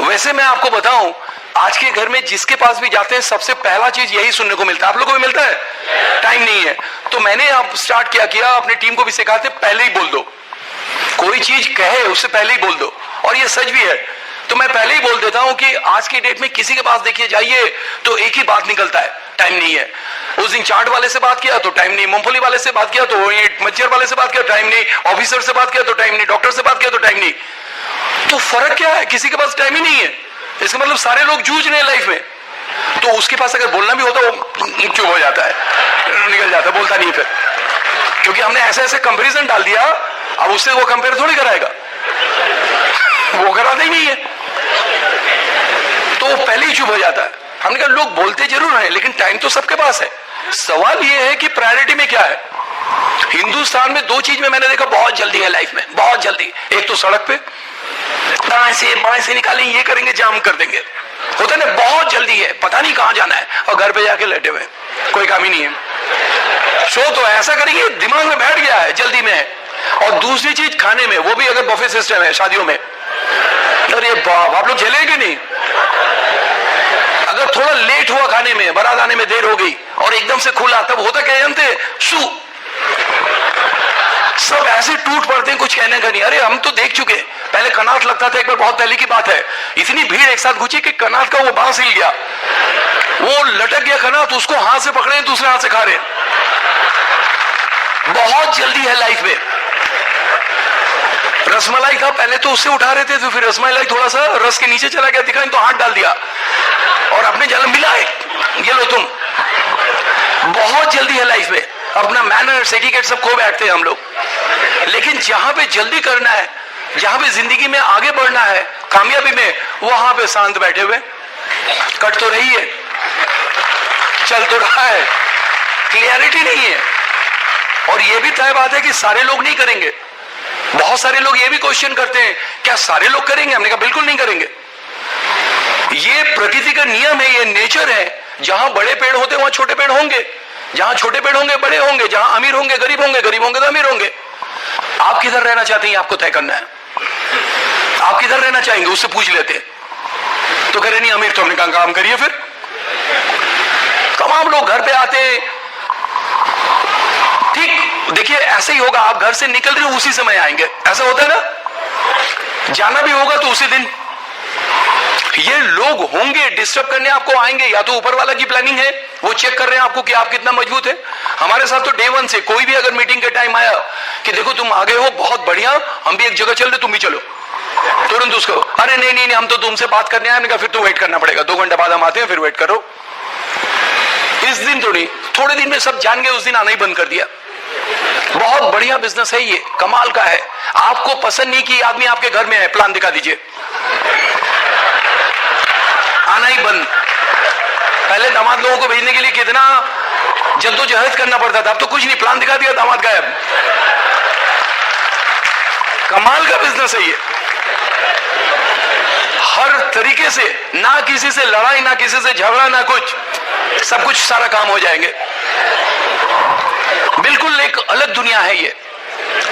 वैसे मैं आपको बताऊं, आज के घर में जिसके पास भी जाते हैं सबसे पहला चीज यही सुनने को मिलता है। आप लोगों को भी मिलता है, टाइम नहीं है। तो मैंने आप स्टार्ट किया अपनी टीम को भी सिखाते, पहले ही बोल दो। कोई चीज कहे उससे पहले ही बोल दो, और ये सच भी है। तो मैं पहले ही बोल देता हूं कि आज की डेट में किसी के पास देखिए जाइए तो एक ही बात निकलता है, टाइम नहीं है। उस दिन चाट वाले से बात किया तो टाइम नहीं, मूंगफली वाले से बात किया तो ये मच्छर वाले से बात किया टाइम नहीं, ऑफिसर से बात किया तो टाइम नहीं, डॉक्टर से बात किया तो टाइम नहीं। तो फर्क क्या है? किसी के पास टाइम ही नहीं है। इसका मतलब सारे लोग जूझ रहे हैं लाइफ में। तो उसके पास अगर बोलना भी होता वो चुप हो जाता है, निकल जाता है, बोलता नहीं फिर, क्योंकि हमने ऐसे ऐसे कंपैरिजन डाल दिया। अब उससे वो कंपेयर थोड़ी कराएगा, वो कराता ही नहीं है, तो वो पहले ही चुप हो जाता है। हमने कहा लोग बोलते जरूर हैं लेकिन टाइम तो सबके पास है। सवाल ये है कि प्रायोरिटी में क्या है। हिंदुस्तान में दो चीज में मैंने देखा बहुत जल्दी है लाइफ में, बहुत जल्दी। एक तो सड़क पे दाएं से बाएं से निकालें, ये करेंगे, जाम कर देंगे, होता ना, बहुत जल्दी है, पता नहीं कहां जाना है, और घर पे जाके लेटे हुए कोई काम ही नहीं है। शो तो ऐसा करेंगे, दिमाग में बैठ गया है, जल्दी में है। और दूसरी चीज खाने में, वो भी अगर बफे सिस्टम है शादियों में, अरे बाप, आप लोग झेलेंगे नहीं। अगर थोड़ा लेट हुआ खाने में, बारात आने में देर हो गई और एकदम से खुला, तब होता क्या जानते? शू, सब ऐसे टूट पड़ते हैं, कुछ कहने का नहीं। अरे हम तो देख चुके, पहले कनात लगता था, एक बार बहुत पहले की बात है, इतनी भीड़ एक साथ घुसी कि कनात का वो बांस हिल गया, वो लटक गया कनात, उसको हाथ से पकड़े, दूसरे हाथ से खा रहे। बहुत जल्दी है लाइफ में। रसमलाई था, पहले तो उससे उठा रहे थे, तो फिर रसमलाई थोड़ा सा रस के नीचे चला गया, दिखा तो हाथ डाल दिया और अपने जल मिला है, ये लो तुम। बहुत जल्दी है लाइफ में, अपना मैनर्स एटिकेट सब खो बैठते हैं हम लोग। लेकिन जहां पे जल्दी करना है, जहां पे जिंदगी में आगे बढ़ना है, कामयाबी में, वहां पे शांत बैठे हुए, कट तो रही है, चल तो रहा है, क्लियरिटी नहीं है। और ये भी तय बात है कि सारे लोग नहीं करेंगे। बहुत सारे लोग ये भी क्वेश्चन करते हैं, क्या सारे लोग करेंगे? हमने कहा बिल्कुल नहीं करेंगे। ये प्रकृति का नियम है, ये नेचर है। जहां बड़े पेड़ होते हैं वहां छोटे पेड़ होंगे, जहां छोटे पेड़ होंगे बड़े होंगे, जहां अमीर होंगे गरीब होंगे, गरीब होंगे तो अमीर होंगे। आप किधर रहना चाहते हैं, आपको तय करना है। आप किधर रहना चाहेंगे, उससे पूछ लेते हैं। तो कह रहे नहीं अमीर, तो हमने कहा काम करिए फिर। तमाम लोग घर पे आते हैं, ठीक देखिए ऐसे ही होगा, आप घर से निकल रहे हो उसी समय आएंगे, ऐसा होता है ना। जाना भी होगा तो उसी दिन। ये लोग होंगे डिस्टर्ब करने, आपको आएंगे, या तो ऊपर वाला की प्लानिंग है, वो चेक कर रहे हैं आपको कि आप कितना मजबूत है। हमारे साथ तो डे वन से कोई भी अगर मीटिंग के टाइम आया कि देखो तुम आगे हो, बहुत बढ़िया, हम भी एक जगह चल रहे, तुम भी चलो, तुरंत उसको अरे नहीं नहीं नहीं हम तो तुमसे बात करने आए। हमने कहा फिर तो वेट करना पड़ेगा, 2 घंटे बाद हम आते हैं, फिर वेट करो। इस दिन तो नहीं, थोड़े दिन में सब जान गए, उस दिन आना ही बंद कर दिया। बहुत बढ़िया बिजनेस है ये, कमाल का है। आपको पसंद नहीं कि आदमी आपके घर में है, प्लान दिखा दीजिए, आना ही बंद। पहले दामाद लोगों को भेजने के लिए कितना जद्दोजहद करना पड़ता था, अब तो कुछ नहीं, प्लान दिखा दिया, दामाद गायब। कमाल का बिजनेस है ये, हर तरीके से, ना किसी से लड़ाई, ना किसी से झगड़ा, ना कुछ, सब कुछ सारा काम हो जाएंगे। बिल्कुल एक अलग दुनिया है ये,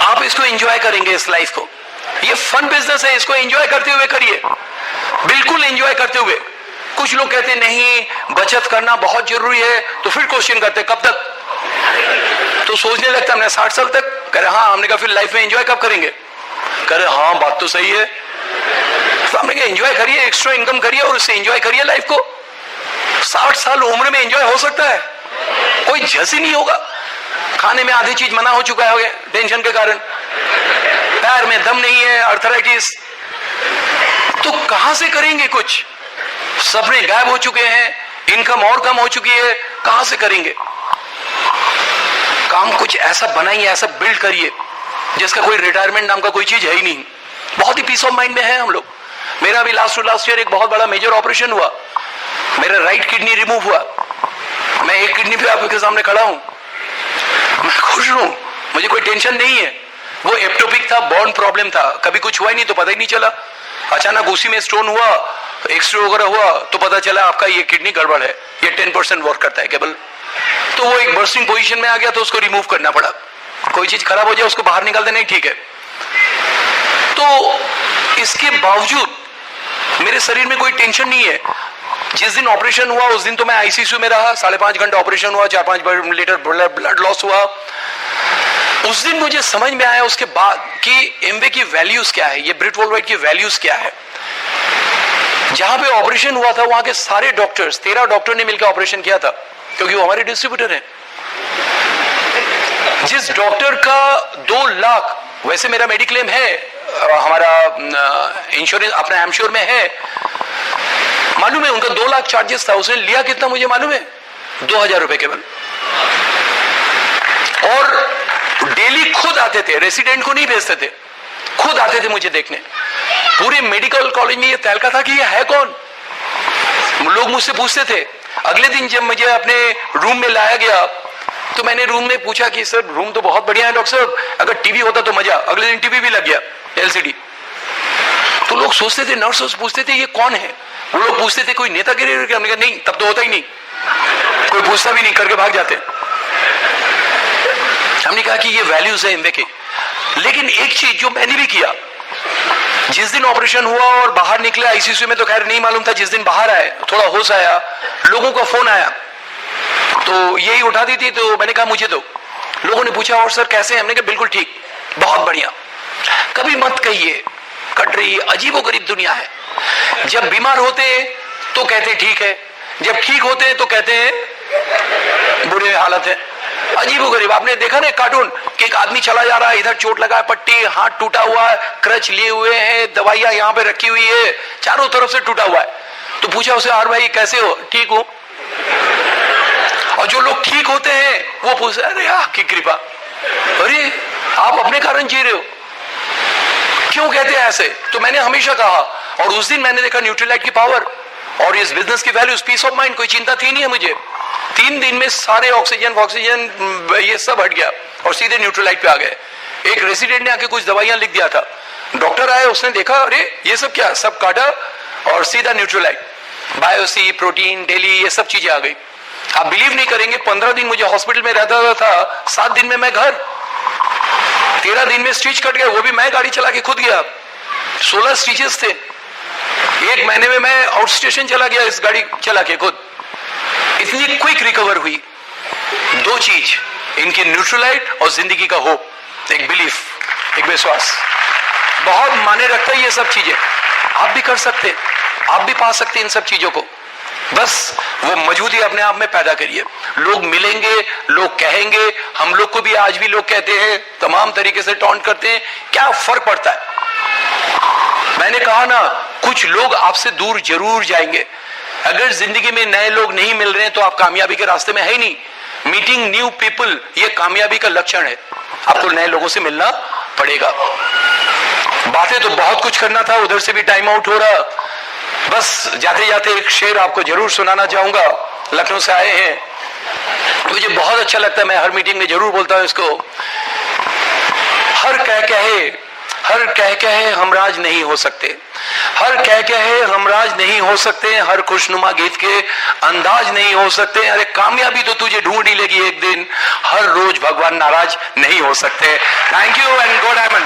आप इसको एंजॉय करेंगे इस लाइफ को। ये फन बिजनेस है, इसको एंजॉय करते हुए करिए, बिल्कुल एंजॉय करते हुए। कुछ लोग कहते नहीं बचत करना बहुत जरूरी है, तो फिर क्वेश्चन करते कब तक, तो सोचने लगता हमने 60 साल तक। कह रहे हाँ, हमने कहा फिर लाइफ में एंजॉय कब करेंगे? कह रहे हाँ बात तो सही है। तो हमने कहा एंजॉय करिए, एक्स्ट्रा इनकम करिए और उससे एंजॉय करिए लाइफ को। 60 साल उम्र में एंजॉय हो सकता है, कोई झस ही नहीं होगा। खाने में आधी चीज मना हो चुका है टेंशन के कारण, पैर में दम नहीं है, अर्थराइटिस, तो कहां से करेंगे कुछ? सपने गायब हो चुके हैं, इनकम और कम हो चुकी है, कहां से करेंगे काम? कुछ ऐसा बनाइए, ऐसा बिल्ड करिए जिसका कोई रिटायरमेंट नाम का कोई चीज है ही नहीं। बहुत ही पीस ऑफ माइंड में है हम लोग। मेरा भी लास्ट ईयर एक बहुत बड़ा मेजर ऑपरेशन हुआ, मेरा राइट किडनी रिमूव हुआ। मैं एक किडनी पे आपके सामने खड़ा हूं, मैं खुश हूं, मुझे कोई टेंशन नहीं है। वो एप्टोपिक था, बॉर्न प्रॉब्लम था, कभी कुछ हुआ ही नहीं तो पता ही नहीं चला। अचानक उसी में स्टोन हुआ, एक्सरे वगैरह हुआ तो पता चला आपका ये किडनी गड़बड़ है, ये 10% वर्क करता है केवल। तो वो एक बर्स्टिंग पोजीशन में आ गया तो उसको रिमूव करना पड़ा। कोई चीज खराब हो जाए उसको बाहर निकाल देना ही ठीक है। तो इसके बावजूद मेरे शरीर में कोई टेंशन नहीं है। जिस दिन ऑपरेशन हुआ उस दिन तो मैं आईसीयू में रहा, 5.5 घंटा ऑपरेशन हुआ, 4-5 लीटर ब्लड लॉस हुआ। उस दिन मुझे समझ में आया उसके बाद कि एमवे की वैल्यूज क्या है, ये ब्रिट वॉलराइट की वैल्यूज क्या है। जहां पे ऑपरेशन हुआ था वहां के सारे डॉक्टर्स, 13 डॉक्टर ने मिलकर ऑपरेशन किया था, क्योंकि वो हमारे डिस्ट्रीब्यूटर हैं। जिस डॉक्टर का 2 लाख, वैसे मेरा मेडिक्लेम है, हमारा इंश्योरेंस अपना एमश्योर में है, मालूम है उनका 2 लाख चार्जेस था। उसने लिया कितना मुझे मालूम है? 2000 रुपए केवल। और डेली खुद आते थे, रेसिडेंट को नहीं भेजते थे, खुद आते थे मुझे देखने। पूरे मेडिकल कॉलेज में ये तहलका था कि ये है कौन। लोग मुझसे पूछते थे। अगले दिन जब मुझे अपने रूम में लाया गया तो मैंने रूम में पूछा कि सर रूम तो बहुत बढ़िया है डॉक्टर साहब, अगर टीवी होता तो मजा। अगले दिन टीवी भी लग गया, एलसीडी। तो लोग सोचते थे, नर्स पूछते थे ये कौन है। वो लोग पूछते थे कोई नेतागिरी। हमने कहा नहीं, तब तो होता ही नहीं, कोई पूछता भी नहीं, करके भाग जाते। हमने कहा कि ये वैल्यूज है एमवे की। लेकिन एक चीज जो मैंने भी किया, जिस दिन ऑपरेशन हुआ और बाहर निकले आईसीयू में तो खैर नहीं मालूम था, जिस दिन बाहर आए थोड़ा होश आया, लोगों का फोन आया तो यही उठा दी थी। तो मैंने कहा मुझे दो। लोगों ने पूछा और सर कैसे हैं? हमने कहा बिल्कुल ठीक, बहुत बढ़िया। कभी मत कहिए कट रही, अजीबोगरीब दुनिया है। जब बीमार होते तो कहते ठीक है, जब ठीक होते हैं तो कहते हैं बुरे हालत है। अजीबोगरीब। आपने देखा ना कार्टून कि एक आदमी चला जा रहा है, इधर चोट लगा है, पट्टी, हाथ टूटा हुआ है, क्रच लिए हुए हैं, दवाइयां यहाँ पे रखी हुई है, चारों तरफ से टूटा हुआ है। तो पूछा उसे, यार भाई कैसे हो? ठीक हूं। और जो लोग ठीक होते हैं वो पूछते अरे आपकी कृपा, अरे आप अपने कारण जी रहे हो, क्यों कहते हैं ऐसे? तो मैंने हमेशा कहा, और उस दिन मैंने देखा न्यूट्रीलाइट की पावर और इस बिजनेस की वैल्यूज, पीस ऑफ माइंड। कोई चिंता थी नहीं है मुझे। 3 दिन में सारे ऑक्सीजन ये सब हट गया और सीधे न्यूट्रीलाइट पे आ गए। एक रेसिडेंट ने आके कुछ दवाइयां लिख दिया था, डॉक्टर आए, उसने देखा अरे ये सब क्या, सब काटा और सीधा न्यूट्रीलाइट, बायोसी, प्रोटीन, डेली, ये सब चीजें आ गई। आप बिलीव नहीं करेंगे, 15 दिन मुझे हॉस्पिटल में रहता था, 7 दिन में मैं घर, 13 दिन में स्टिच कट गए, वो भी मैं गाड़ी चला के खुद गया। 16 स्टिचेस थे, 1 महीने में मैं आउट स्टेशन चला गया इस गाड़ी चला के खुद। इतनी क्विक रिकवर हुई। 2 चीज, इनकी न्यूट्रीलाइट और जिंदगी का होप, एक बिलीफ, एक विश्वास, बहुत माने रखता है ये सब चीजें। आप भी कर सकते, आप भी पा सकते इन सब चीजों को। बस वो मौजूदगी अपने आप में पैदा करिए। लोग मिलेंगे, लोग कहेंगे, हम लोग को भी आज भी लोग कहते हैं, तमाम तरीके से टॉन्ट करते हैं, क्या फर्क पड़ता है? मैंने कहा ना, कुछ लोग आपसे दूर जरूर जाएंगे। अगर जिंदगी में नए लोग नहीं मिल रहे हैं तो आप कामयाबी के रास्ते में है ही नहीं। मीटिंग न्यू पीपल ये कामयाबी का लक्षण है। आपको नए लोगों से मिलना पड़ेगा। बातें तो बहुत कुछ करना था, उधर से भी टाइम आउट हो रहा। बस जाते जाते एक शेर आपको जरूर सुनाना चाहूंगा। लखनऊ से आए हैं, मुझे बहुत अच्छा लगता है, मैं हर मीटिंग में जरूर बोलता हूं इसको। हर कहे हर कह कहे हमराज नहीं हो सकते, हर कह कहे हमराज नहीं हो सकते, हर खुशनुमा गीत के अंदाज नहीं हो सकते। अरे कामयाबी तो तुझे ढूंढ ही लेगी एक दिन, हर रोज भगवान नाराज नहीं हो सकते। Thank you and go diamond.